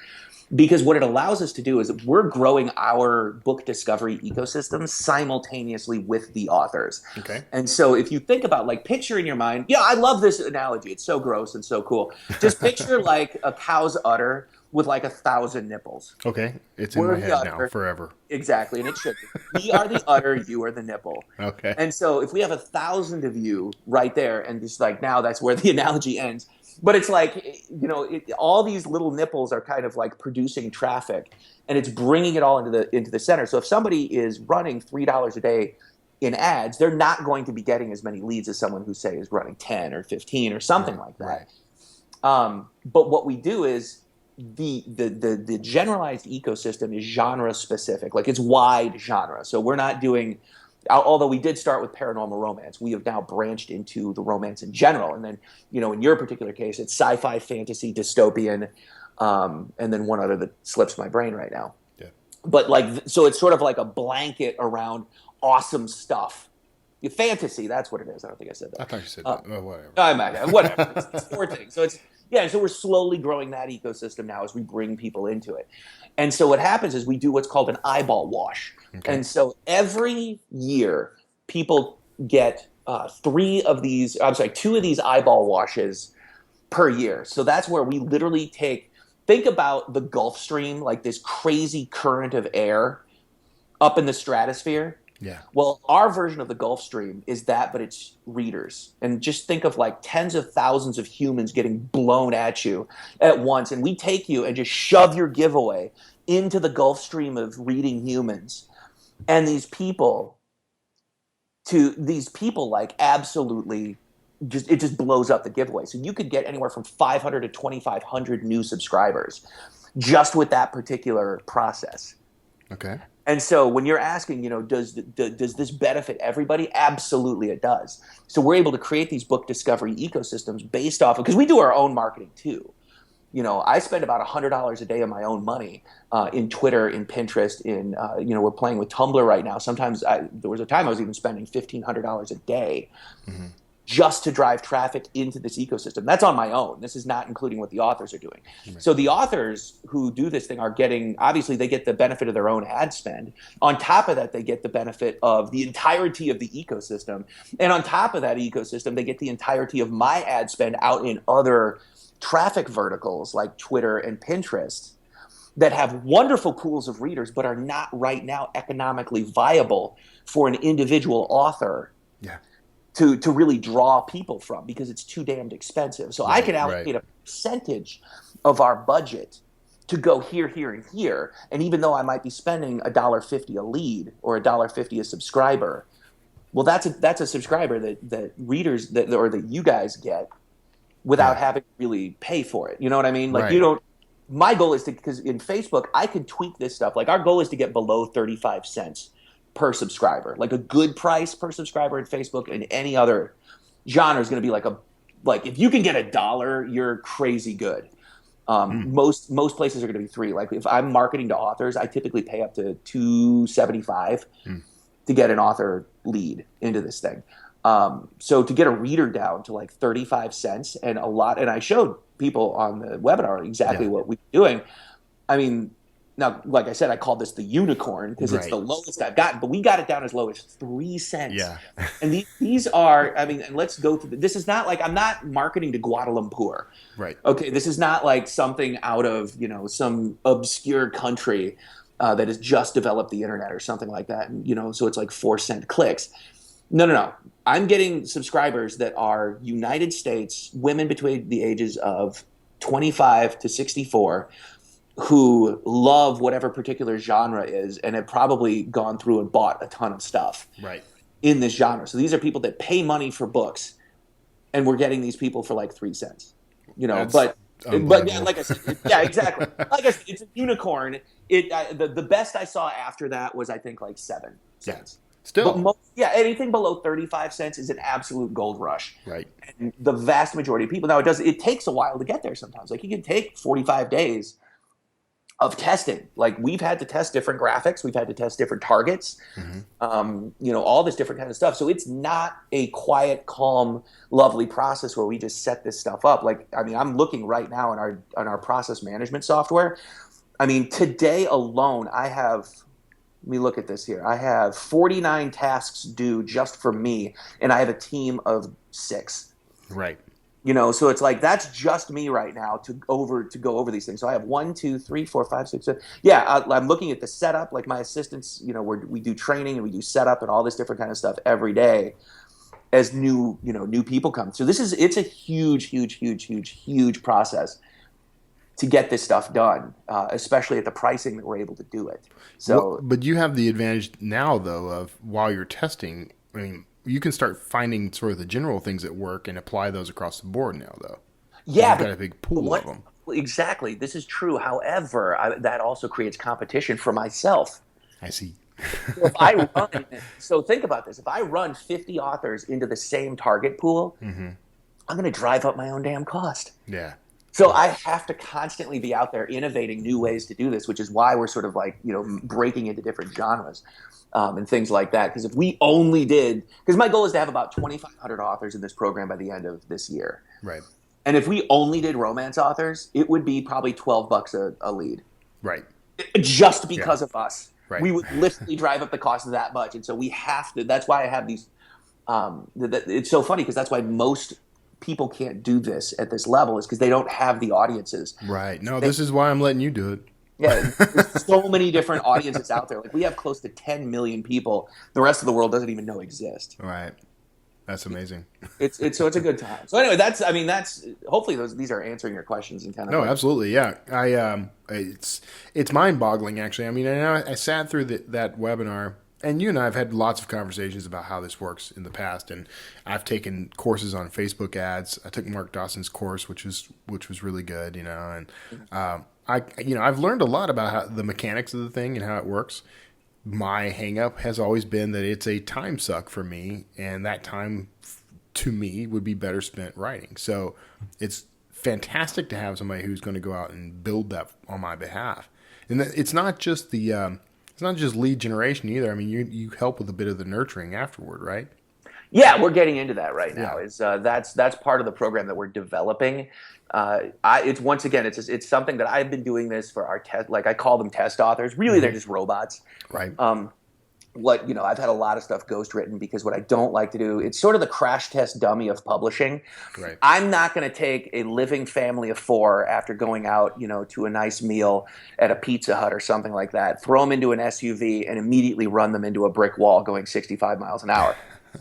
D: Because what it allows us to do is we're growing our book discovery ecosystem simultaneously with the authors.
A: Okay.
D: And so if you think about, like, picture in your mind, I love this analogy. It's so gross and so cool. Just picture like a cow's udder with like 1,000 nipples.
A: Okay. It's in my head now forever.
D: Exactly. And it should be. We are the udder, you are the nipple.
A: Okay.
D: And so if we have 1,000 of you right there, and just like now that's where the analogy ends. But it's like, all these little nipples are kind of like producing traffic, and it's bringing it all into the center. So if somebody is running $3 a day in ads, they're not going to be getting as many leads as someone who, say, is running 10 or 15 or something like that. Right. But what we do is the generalized ecosystem is genre specific, like it's wide genre. So we're not doing. Although we did start with paranormal romance, we have now branched into the romance in general. And then, in your particular case, it's sci-fi, fantasy, dystopian, and then one other that slips my brain right now. Yeah. But so it's sort of like a blanket around awesome stuff. Fantasy, that's what it is. I don't think I said that.
A: I thought you said that. Whatever.
D: Whatever. It's 4 things. So so we're slowly growing that ecosystem now as we bring people into it. And so what happens is we do what's called an eyeball wash. Okay. And so every year people get 2 of these eyeball washes per year. So that's where we literally think about the Gulf Stream, like this crazy current of air up in the stratosphere.
A: Yeah.
D: Well, our version of the Gulf Stream is that, but it's readers. And just think of like tens of thousands of humans getting blown at you at once. And we take you and just shove your giveaway into the Gulf Stream of reading humans. And these people like absolutely it just blows up the giveaway. So you could get anywhere from 500 to 2,500 new subscribers just with that particular process.
A: Okay.
D: And so when you're asking, does this benefit everybody? Absolutely it does. So we're able to create these book discovery ecosystems based off of, because we do our own marketing too. I spend about $100 a day of my own money in Twitter, in Pinterest, we're playing with Tumblr right now. Sometimes there was a time I was even spending $1,500 a day just to drive traffic into this ecosystem. That's on my own. This is not including what the authors are doing. Right. So the authors who do this thing are getting, obviously they get the benefit of their own ad spend. On top of that, they get the benefit of the entirety of the ecosystem. And on top of that ecosystem, they get the entirety of my ad spend out in other traffic verticals like Twitter and Pinterest that have wonderful pools of readers, but are not right now economically viable for an individual author to really draw people from, because it's too damned expensive. So I can allocate a percentage of our budget to go here, here, and here. And even though I might be spending $1.50 a lead or $1.50 a subscriber, well, that's a subscriber that readers that you guys get without having to really pay for it. You know what I mean? Like my goal is because in Facebook, I could tweak this stuff. Like our goal is to get below 35 cents per subscriber. Like a good price per subscriber in Facebook and any other genre is going to be like if you can get $1, you're crazy good. Most places are going to be $3. Like if I'm marketing to authors, I typically pay up to $2.75 to get an author lead into this thing. So to get a reader down to like 35 cents and I showed people on the webinar exactly what we're doing. I mean, now, like I said, I called this the unicorn because it's the lowest I've gotten, but we got it down as low as 3 cents. Yeah. And these are, I mean, and let's go through this is not like, I'm not marketing to Kuala Lumpur. Right. Okay. This is not like something out of, some obscure country that has just developed the internet or something like that. And, so it's like 4-cent clicks. No. I'm getting subscribers that are United States, women between the ages of 25 to 64, who love whatever particular genre is and have probably gone through and bought a ton of stuff in this genre. So these are people that pay money for books, and we're getting these people for like 3 cents. But yeah, like I said, exactly. Like I said, it's a unicorn. The best I saw after that was I think like 7 cents. Still, anything below 35 cents is an absolute gold rush. Right. And the vast majority of people now it takes a while to get there sometimes. Like it can take 45 days of testing. Like we've had to test different graphics, we've had to test different targets, all this different kind of stuff. So it's not a quiet, calm, lovely process where we just set this stuff up. Like, I mean, I'm looking right now on our process management software. I mean, today alone, let me look at this here. I have 49 tasks due just for me, and I have a team of 6. Right. So it's like that's just me right now to go over these things. So I have 1, 2, 3, 4, 5, 6, 7. Yeah, I'm looking at the setup. Like my assistants, we do training and we do setup and all this different kind of stuff every day as new people come. So it's a huge process to get this stuff done, especially at the pricing that we're able to do it. So,
A: but you have the advantage now, though, of while you're testing. I mean, you can start finding sort of the general things that work and apply those across the board now, though. Yeah, you've got a big pool of them.
D: Exactly, this is true. However, that also creates competition for myself.
A: I see.
D: So think about this: if I run 50 authors into the same target pool, I'm going to drive up my own damn cost. Yeah. So I have to constantly be out there innovating new ways to do this, which is why we're sort of like, breaking into different genres and things like that. Because if we only because my goal is to have about 2,500 authors in this program by the end of this year. Right. And if we only did romance authors, it would be probably $12 a lead. Right. Just because of us. Right. We would literally drive up the cost of that much. And so we have to, that's why I have these, it's so funny because that's why most people can't do this at this level is because they don't have the audiences.
A: Right. No, this is why I'm letting you do it.
D: Yeah, there's so many different audiences out there. Like we have close to 10 million people the rest of the world doesn't even know exist.
A: Right. That's amazing.
D: It's a good time. So anyway, that's hopefully these are answering your questions and kind of.
A: No, absolutely, yeah. It's mind-boggling actually. I mean, I sat through that webinar. And you and I have had lots of conversations about how this works in the past, and I've taken courses on Facebook ads. I took Mark Dawson's course, which was really good, and I've learned a lot about how the mechanics of the thing and how it works. My hang up has always been that it's a time suck for me, and that time to me would be better spent writing. So it's fantastic to have somebody who's going to go out and build that on my behalf. And it's not just it's not just lead generation either. I mean, you help with a bit of the nurturing afterward, right?
D: Yeah, we're getting into that right now.
A: Yeah.
D: That's part of the program that we're developing. It's once again, it's something that I've been doing this for our test. Like I call them test authors. Really, they're just robots.
A: Right.
D: I've had a lot of stuff ghostwritten because what I don't like to do, it's sort of the crash test dummy of publishing.
A: Right.
D: I'm not going to take a living family of 4 after going out, to a nice meal at a Pizza Hut or something like that, throw them into an SUV and immediately run them into a brick wall going 65 miles an hour.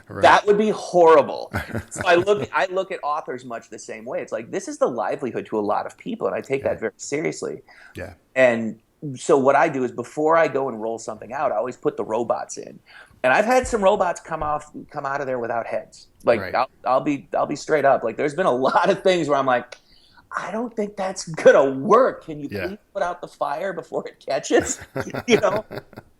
D: Right. That would be horrible. So I look at authors much the same way. It's like, this is the livelihood to a lot of people, and I take that very seriously.
A: Yeah.
D: And so what I do is before I go and roll something out, I always put the robots in. And I've had some robots come out of there without heads. Like right. I'll be straight up. Like there's been a lot of things where I'm like, I don't think that's gonna work. Can you please put out the fire before it catches?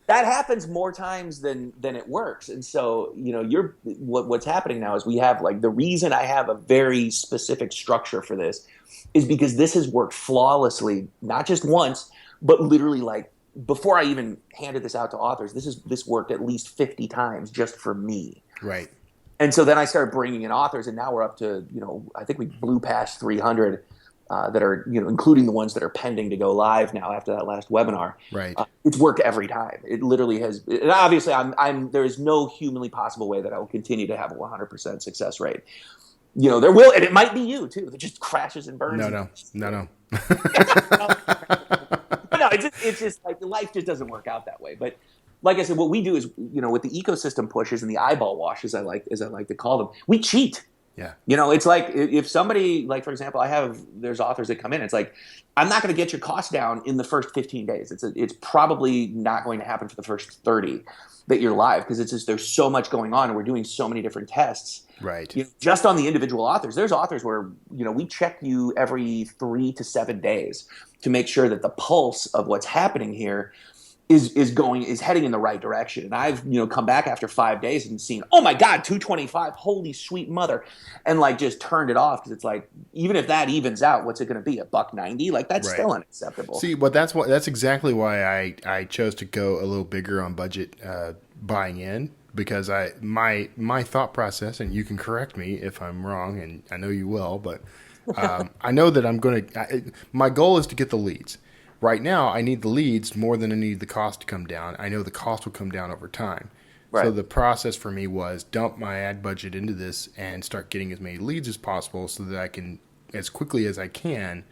D: That happens more times than it works. And so, what's happening now is we have like the reason I have a very specific structure for this is because this has worked flawlessly, not just once, but literally like before I even handed this out to authors, this worked at least 50 times just for me.
A: Right.
D: And so then I started bringing in authors, and now we're up to, I think we blew past 300 that are, including the ones that are pending to go live now after that last webinar.
A: Right.
D: It's worked every time. It literally has. And obviously, there is no humanly possible way that I will continue to have a 100% success rate. There will, and it might be you too, that just crashes and burns.
A: No.
D: But no, it's just like life just doesn't work out that way. But like I said, what we do is, with the ecosystem pushes and the eyeball washes, as I like to call them, we cheat.
A: Yeah.
D: It's like if somebody, like for example, there's authors that come in, it's like, I'm not going to get your cost down in the first 15 days. It's probably not going to happen for the first 30 that you're live, because it's just, there's so much going on and we're doing so many different tests.
A: Right.
D: Just on the individual authors, there's authors where, we check you every 3 to 7 days to make sure that the pulse of what's happening here is heading in the right direction. And I've, come back after 5 days and seen, oh my God, 225, holy sweet mother. And like just turned it off, because it's like, even if that evens out, what's it going to be, $1.90? Like that's
A: right.
D: still unacceptable.
A: See, but that's exactly why I chose to go a little bigger on budget buying in, because my thought process, and you can correct me if I'm wrong, and I know you will, but I know that my goal is to get the leads. Right now, I need the leads more than I need the cost to come down. I know the cost will come down over time. Right. So the process for me was dump my ad budget into this and start getting as many leads as possible so that I can, as quickly as I can,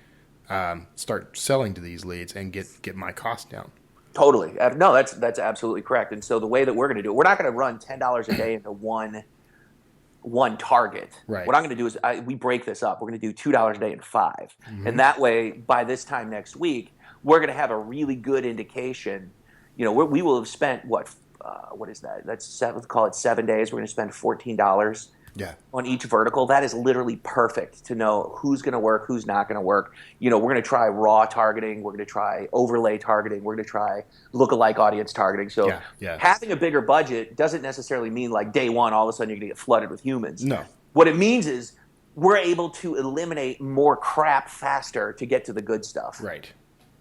A: start selling to these leads and get my cost down.
D: Totally. No, that's absolutely correct. And so the way that we're going to do it, we're not going to run $10 a day into one target.
A: Right.
D: What I'm going to do is we break this up. We're going to do $2 a day in 5. Mm-hmm. And that way, by this time next week, we're going to have a really good indication. We will have spent what is that? Let's call it 7 days. We're going to spend $14 on each vertical. That is literally perfect to know who's going to work, who's not going to work. We're going to try raw targeting. We're going to try overlay targeting. We're going to try lookalike audience targeting. So having a bigger budget doesn't necessarily mean like day one, all of a sudden you're going to get flooded with humans.
A: No.
D: What it means is we're able to eliminate more crap faster to get to the good stuff.
A: Right.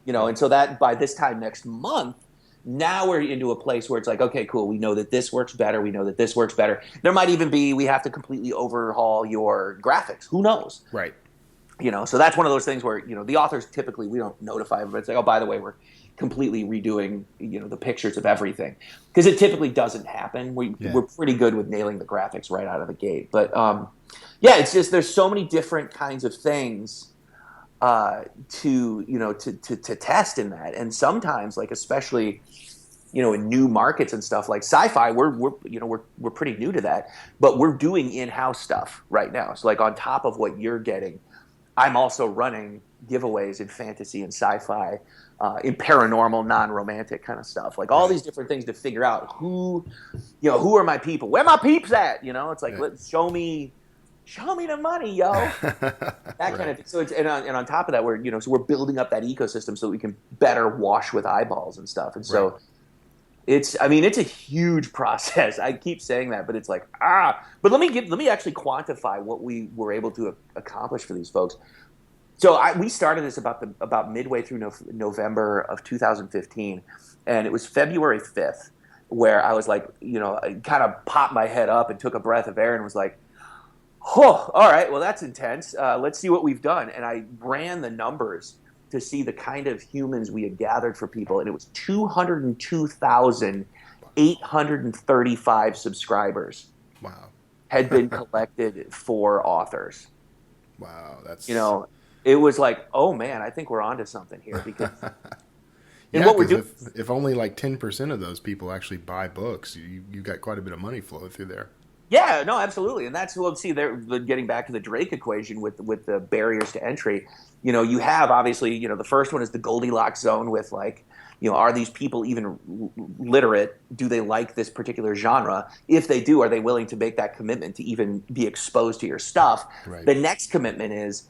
D: And so that by this time next month, now we're into a place where it's like, okay, cool. We know that this works better. We know that this works better. There might even be, we have to completely overhaul your graphics. Who knows?
A: Right.
D: So that's one of those things where, the authors typically, we don't notify everybody. It's like, oh, by the way, we're completely redoing, the pictures of everything. Because it typically doesn't happen. We're pretty good with nailing the graphics right out of the gate. But it's just, there's so many different kinds of things to test in that. And sometimes, like especially in new markets and stuff like sci-fi, we're pretty new to that, but we're doing in-house stuff right now. So like on top of what you're getting, I'm also running giveaways in fantasy and sci-fi, in paranormal, non-romantic kind of stuff, like all these different things to figure out who are my people, where my peeps at. It's like, let's show me the money, yo. That kind of thing. So it's and on top of that, so we're building up that ecosystem so that we can better wash with eyeballs and stuff. And so it's a huge process. I keep saying that, but it's like but let me actually quantify what we were able to accomplish for these folks. So we started this about midway through November of 2015, and it was February 5th where I was like, I kind of popped my head up and took a breath of air and was like, oh, all right, well, that's intense. Let's see what we've done. And I ran the numbers to see the kind of humans we had gathered for people, and it was 202,835 subscribers.
A: Wow.
D: Had been collected for authors.
A: Wow, that's
D: it was like, oh man, I think we're onto something here because
A: yeah,
D: what we're doing.
A: If only like 10% of those people actually buy books, you got quite a bit of money flowing through there.
D: Yeah, no, absolutely, and that's they're getting back to the Drake equation with the barriers to entry. You have obviously, the first one is the Goldilocks zone with like, are these people even literate? Do they like this particular genre? If they do, are they willing to make that commitment to even be exposed to your stuff?
A: Right.
D: The next commitment is,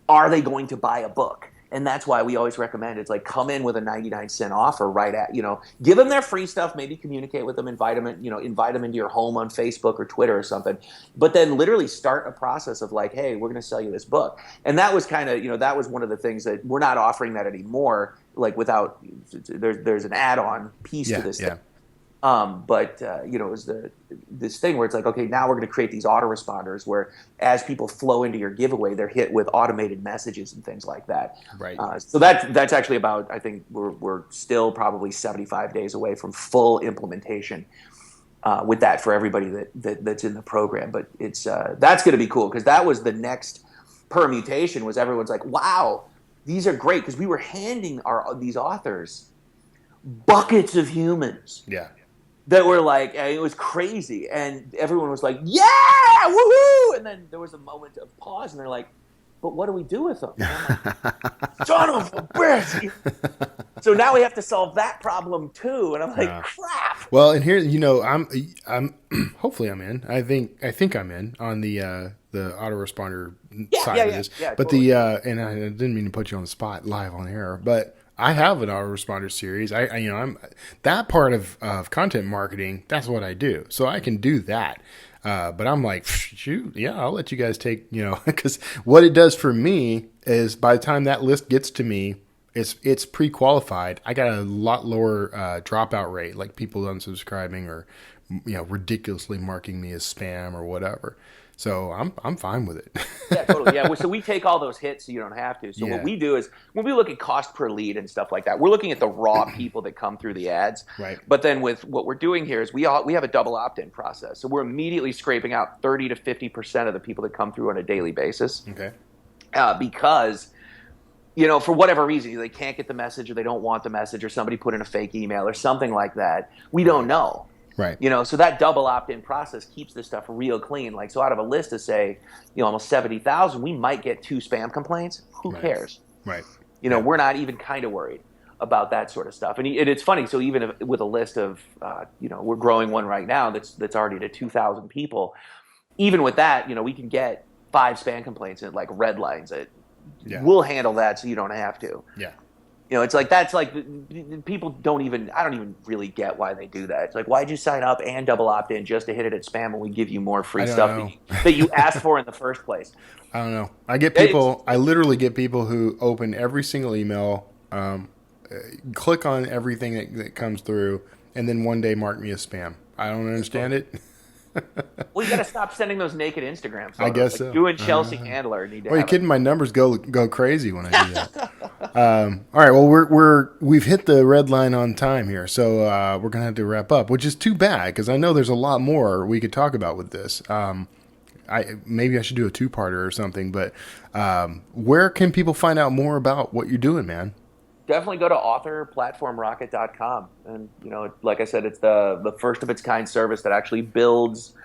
D: are they going to buy a book? And that's why we always recommend it's like come in with a 99-cent offer right at, give them their free stuff, maybe communicate with them, invite them into your home on Facebook or Twitter or something, but then literally start a process of like, hey, we're going to sell you this book. And that was kind of, that was one of the things that we're not offering that anymore, like without, there's an add-on piece to this thing. But it was this thing where it's like, okay, now we're going to create these autoresponders where as people flow into your giveaway, they're hit with automated messages and things like that.
A: Right.
D: So that's actually about, I think we're still probably 75 days away from full implementation with that for everybody that's in the program. But it's that's going to be cool because that was the next permutation was everyone's like, wow, these are great because we were handing these authors buckets of humans.
A: Yeah.
D: That were like, it was crazy. And everyone was like, yeah, woohoo! And then there was a moment of pause, and they're like, but what do we do with them? And I'm like, son of a bitch! So now we have to solve that problem too. And I'm like, crap.
A: Well, and here, I'm hopefully I'm in. I think I'm in on the autoresponder side of this.
D: Yeah,
A: but
D: totally.
A: and I didn't mean to put you on the spot live on air, but I have an autoresponder series. I'm that part of content marketing. That's what I do, so I can do that. But I'm like, shoot, yeah, I'll let you guys take, because what it does for me is by the time that list gets to me, it's pre-qualified. I got a lot lower dropout rate, like people unsubscribing or ridiculously marking me as spam or whatever. So I'm fine with it.
D: Yeah, totally. Yeah. So we take all those hits so you don't have to. So what we do is when we look at cost per lead and stuff like that, we're looking at the raw people that come through the ads.
A: Right.
D: But then with what we're doing here is we have a double opt-in process. So we're immediately scraping out 30 to 50% of the people that come through on a daily basis.
A: Okay.
D: Because for whatever reason, they can't get the message or they don't want the message or somebody put in a fake email or something like that. We don't know.
A: Right.
D: So that double opt-in process keeps this stuff real clean. Like, so out of a list of say, almost 70,000, we might get 2 spam complaints. Who cares?
A: Right.
D: We're not even kind of worried about that sort of stuff. And it's funny. So even with a list of, we're growing one right now that's already to 2,000 people. Even with that, we can get 5 spam complaints and like red lines it. Yeah. We'll handle that so you don't have to.
A: Yeah.
D: It's like that's like people I don't even really get why they do that. It's like, why'd you sign up and double opt in just to hit it at spam when we give you more free stuff that you asked for in the first place?
A: I don't know. I literally get people who open every single email, click on everything that comes through, and then one day mark me as spam. I don't understand it.
D: Well, you got to stop sending those naked Instagram photos.
A: I guess so.
D: You and Chelsea Handler need to.
A: Well, you're kidding? My numbers go crazy when I do that. All right. Well, we've hit the red line on time here, so we're gonna have to wrap up, which is too bad because I know there's a lot more we could talk about with this. Maybe I should do a 2-parter or something. But where can people find out more about what you're doing, man?
D: Definitely go to authorplatformrocket.com. And, like I said, it's the first of its kind service that actually builds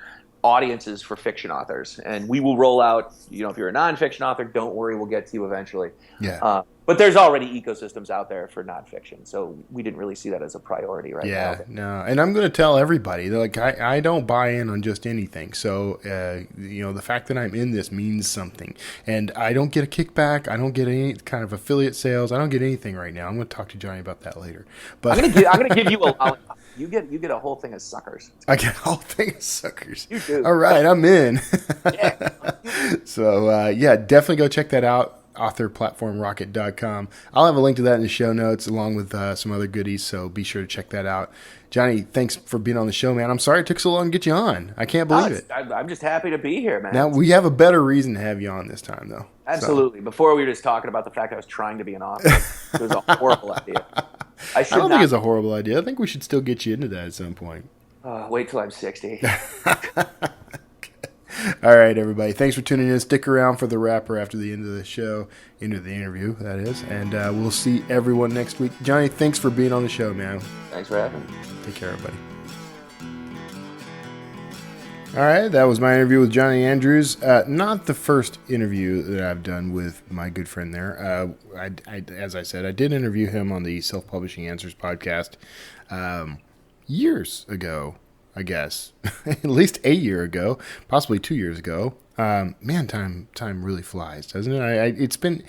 D: audiences for fiction authors. And we will roll out, if you're a nonfiction author, don't worry, we'll get to you eventually.
A: Yeah.
D: But there's already ecosystems out there for nonfiction. So we didn't really see that as a priority right now.
A: Yeah, no. And I'm going to tell everybody, like, I don't buy in on just anything. So, the fact that I'm in this means something. And I don't get a kickback. I don't get any kind of affiliate sales. I don't get anything right now. I'm going to talk to Jonny about that later. But
D: I'm going to give you a lollipop. You get a whole thing of suckers.
A: I get a whole thing of suckers.
D: You do.
A: All right, I'm in.
D: Yeah.
A: So, definitely go check that out. authorplatformrocket.com. I'll have a link to that in the show notes along with some other goodies, so be sure to check that out. Jonny, thanks for being on the show, man. I'm sorry it took so long to get you on. I can't believe it.
D: I'm just happy to be here, man.
A: Now, we have a better reason to have you on this time, though.
D: Absolutely. So. Before, we were just talking about the fact I was trying to be an author. It was a horrible idea.
A: I don't think it's a horrible idea. I think we should still get you into that at some point.
D: Wait till I'm 60.
A: All right, everybody. Thanks for tuning in. Stick around for the wrapper after the end of the show, end of the interview, that is. And we'll see everyone next week. Jonny, thanks for being on the show, man.
D: Thanks for having me.
A: Take care, everybody. All right, that was my interview with Jonny Andrews. Not the first interview that I've done with my good friend there. As I said, I did interview him on the Self-Publishing Answers podcast years ago, I guess. At least a year ago, possibly 2 years ago. Man, time really flies, doesn't it? It's been...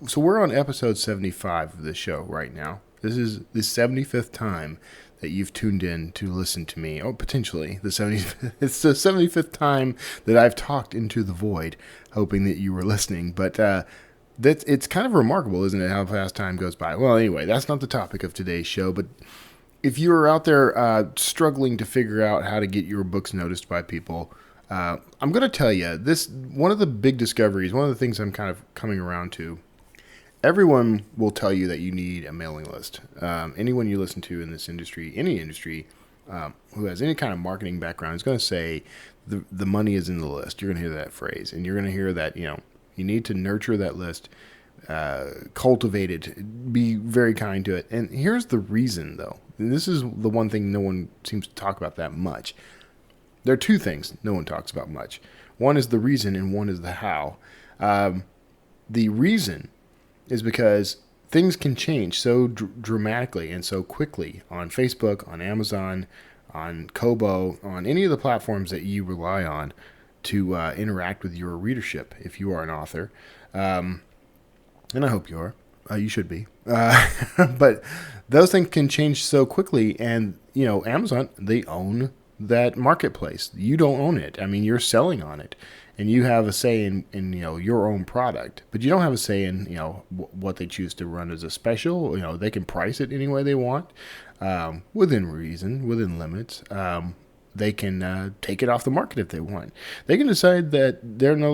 A: So we're on episode 75 of the show right now. This is the 75th time that you've tuned in to listen to me. Oh, potentially. It's the 75th time that I've talked into the void, hoping that you were listening. But it's kind of remarkable, isn't it, how fast time goes by? Well, anyway, that's not the topic of today's show, but if you are out there struggling to figure out how to get your books noticed by people, I'm going to tell you, one of the big discoveries, one of the things I'm kind of coming around to, everyone will tell you that you need a mailing list. Anyone you listen to in this industry, any industry, who has any kind of marketing background is going to say the money is in the list. You're going to hear that phrase, and you're going to hear that, you need to nurture that list, cultivate it, be very kind to it. And here's the reason, though. And this is the one thing no one seems to talk about that much. There are two things no one talks about much. One is the reason, and one is the how. The reason is because things can change so dramatically and so quickly on Facebook, on Amazon, on Kobo, on any of the platforms that you rely on to interact with your readership if you are an author. And I hope you are. You should be. But those things can change so quickly. And, Amazon, they own that marketplace. You don't own it. I mean, you're selling on it. And you have a say in your own product. But you don't have a say in, what they choose to run as a special. They can price it any way they want, within reason, within limits. They can take it off the market if they want. They can decide that they're no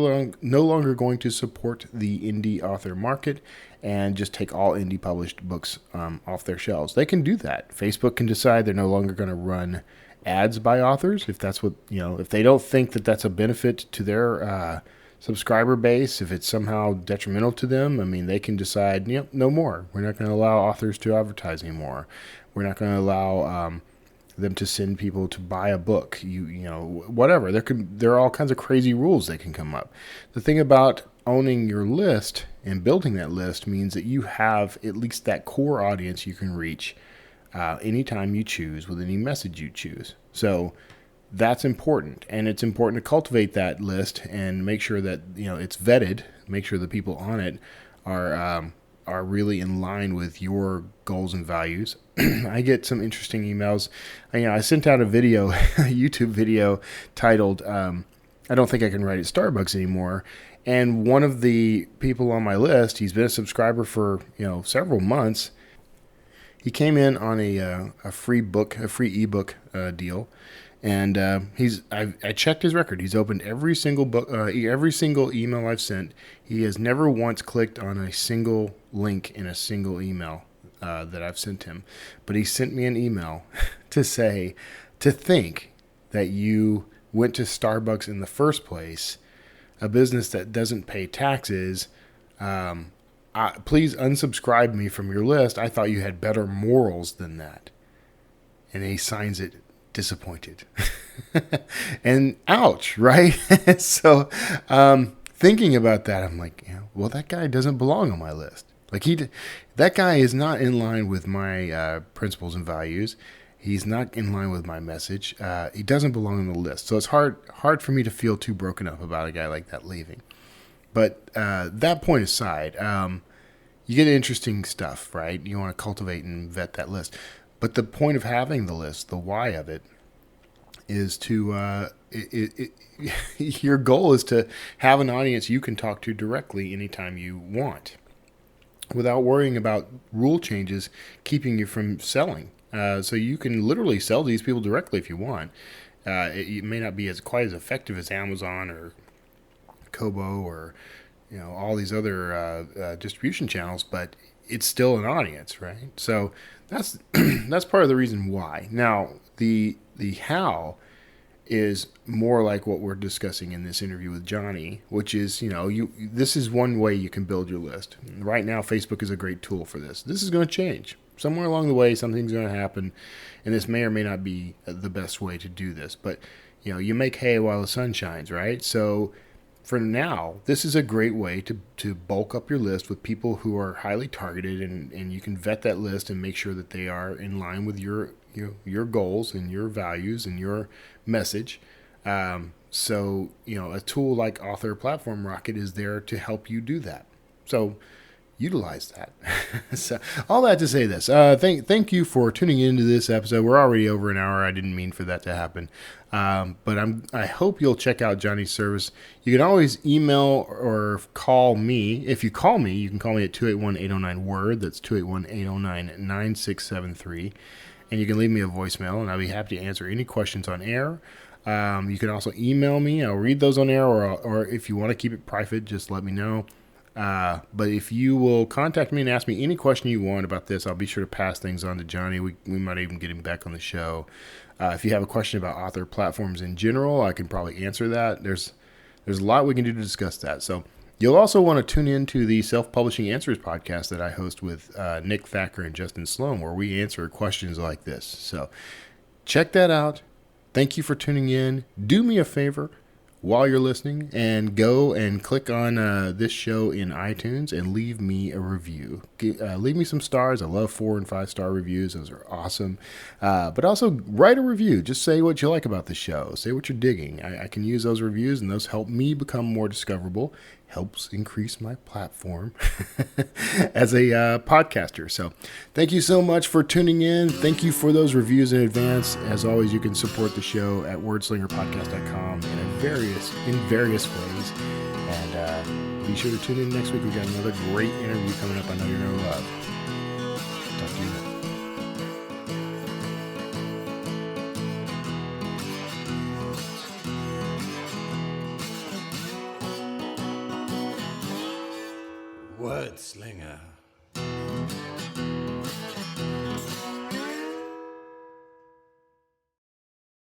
A: longer going to support the indie author market and just take all indie published books off their shelves. They can do that. Facebook can decide they're no longer going to run ads by authors if that's what, if they don't think that that's a benefit to their subscriber base, if it's somehow detrimental to them. I mean, they can decide, no more. We're not going to allow authors to advertise anymore. We're not going to allow them to send people to buy a book, whatever. There are all kinds of crazy rules that can come up. The thing about owning your list and building that list means that you have at least that core audience you can reach anytime you choose with any message you choose. So that's important, and it's important to cultivate that list and make sure that it's vetted. Make sure the people on it are really in line with your goals and values. I get some interesting emails. I sent out a video, a YouTube video titled, I don't think I can write at Starbucks anymore. And one of the people on my list, he's been a subscriber for, several months. He came in on a free ebook deal. And I checked his record. He's opened every single book, every single email I've sent. He has never once clicked on a single link in a single email that I've sent him. But he sent me an email to think that you went to Starbucks in the first place, a business that doesn't pay taxes. Please unsubscribe me from your list. I thought you had better morals than that. And he signs it, disappointed. And ouch, right? So thinking about that, I'm like, well, that guy doesn't belong on my list. Like that guy is not in line with my principles and values. He's not in line with my message. He doesn't belong on the list. So it's hard for me to feel too broken up about a guy like that leaving. But that point aside, you get interesting stuff, right? You want to cultivate and vet that list. But the point of having the list, the why of it, is to your goal is to have an audience you can talk to directly anytime you want, without worrying about rule changes keeping you from selling. So you can literally sell to these people directly if you want. It may not be quite as effective as Amazon or Kobo or all these other distribution channels, but it's still an audience, right? So that's that's part of the reason why. Now the how is more like what we're discussing in this interview with Jonny, which is, this is one way you can build your list. Right now, Facebook is a great tool for this. This is going to change. Somewhere along the way, something's going to happen, and this may or may not be the best way to do this. But, you make hay while the sun shines, right? So for now, this is a great way to bulk up your list with people who are highly targeted, and you can vet that list and make sure that they are in line with your goals and your values and your message. So, a tool like Author Platform Rocket is there to help you do that. So utilize that. So all that to say this, thank you for tuning into this episode. We're already over an hour. I didn't mean for that to happen. But I hope you'll check out Jonny's service. You can always email or call me. If you call me, you can call me at 281-809-WORD. That's 281-809-9673. And you can leave me a voicemail, and I'll be happy to answer any questions on air. You can also email me. I'll read those on air, or if you want to keep it private, just let me know. But if you will contact me and ask me any question you want about this, I'll be sure to pass things on to Jonny. We might even get him back on the show. If you have a question about author platforms in general, I can probably answer that. There's a lot we can do to discuss that. So you'll also want to tune into the Self-Publishing Answers podcast that I host with Nick Thacker and Justin Sloan, where we answer questions like this. So check that out. Thank you for tuning in. Do me a favor while you're listening and go and click on this show in iTunes and leave me a review. Leave me some stars. I love 4 and 5 star reviews. Those are awesome. But also write a review. Just say what you like about the show. Say what you're digging. I can use those reviews, and those help me become more discoverable. Helps increase my platform as a podcaster. So thank you so much for tuning in. Thank you for those reviews in advance. As always, you can support the show at wordslingerpodcast.com in various ways. And be sure to tune in next week. We've got another great interview coming up I know you're going to love. Talk to you then.
E: Wordslinger.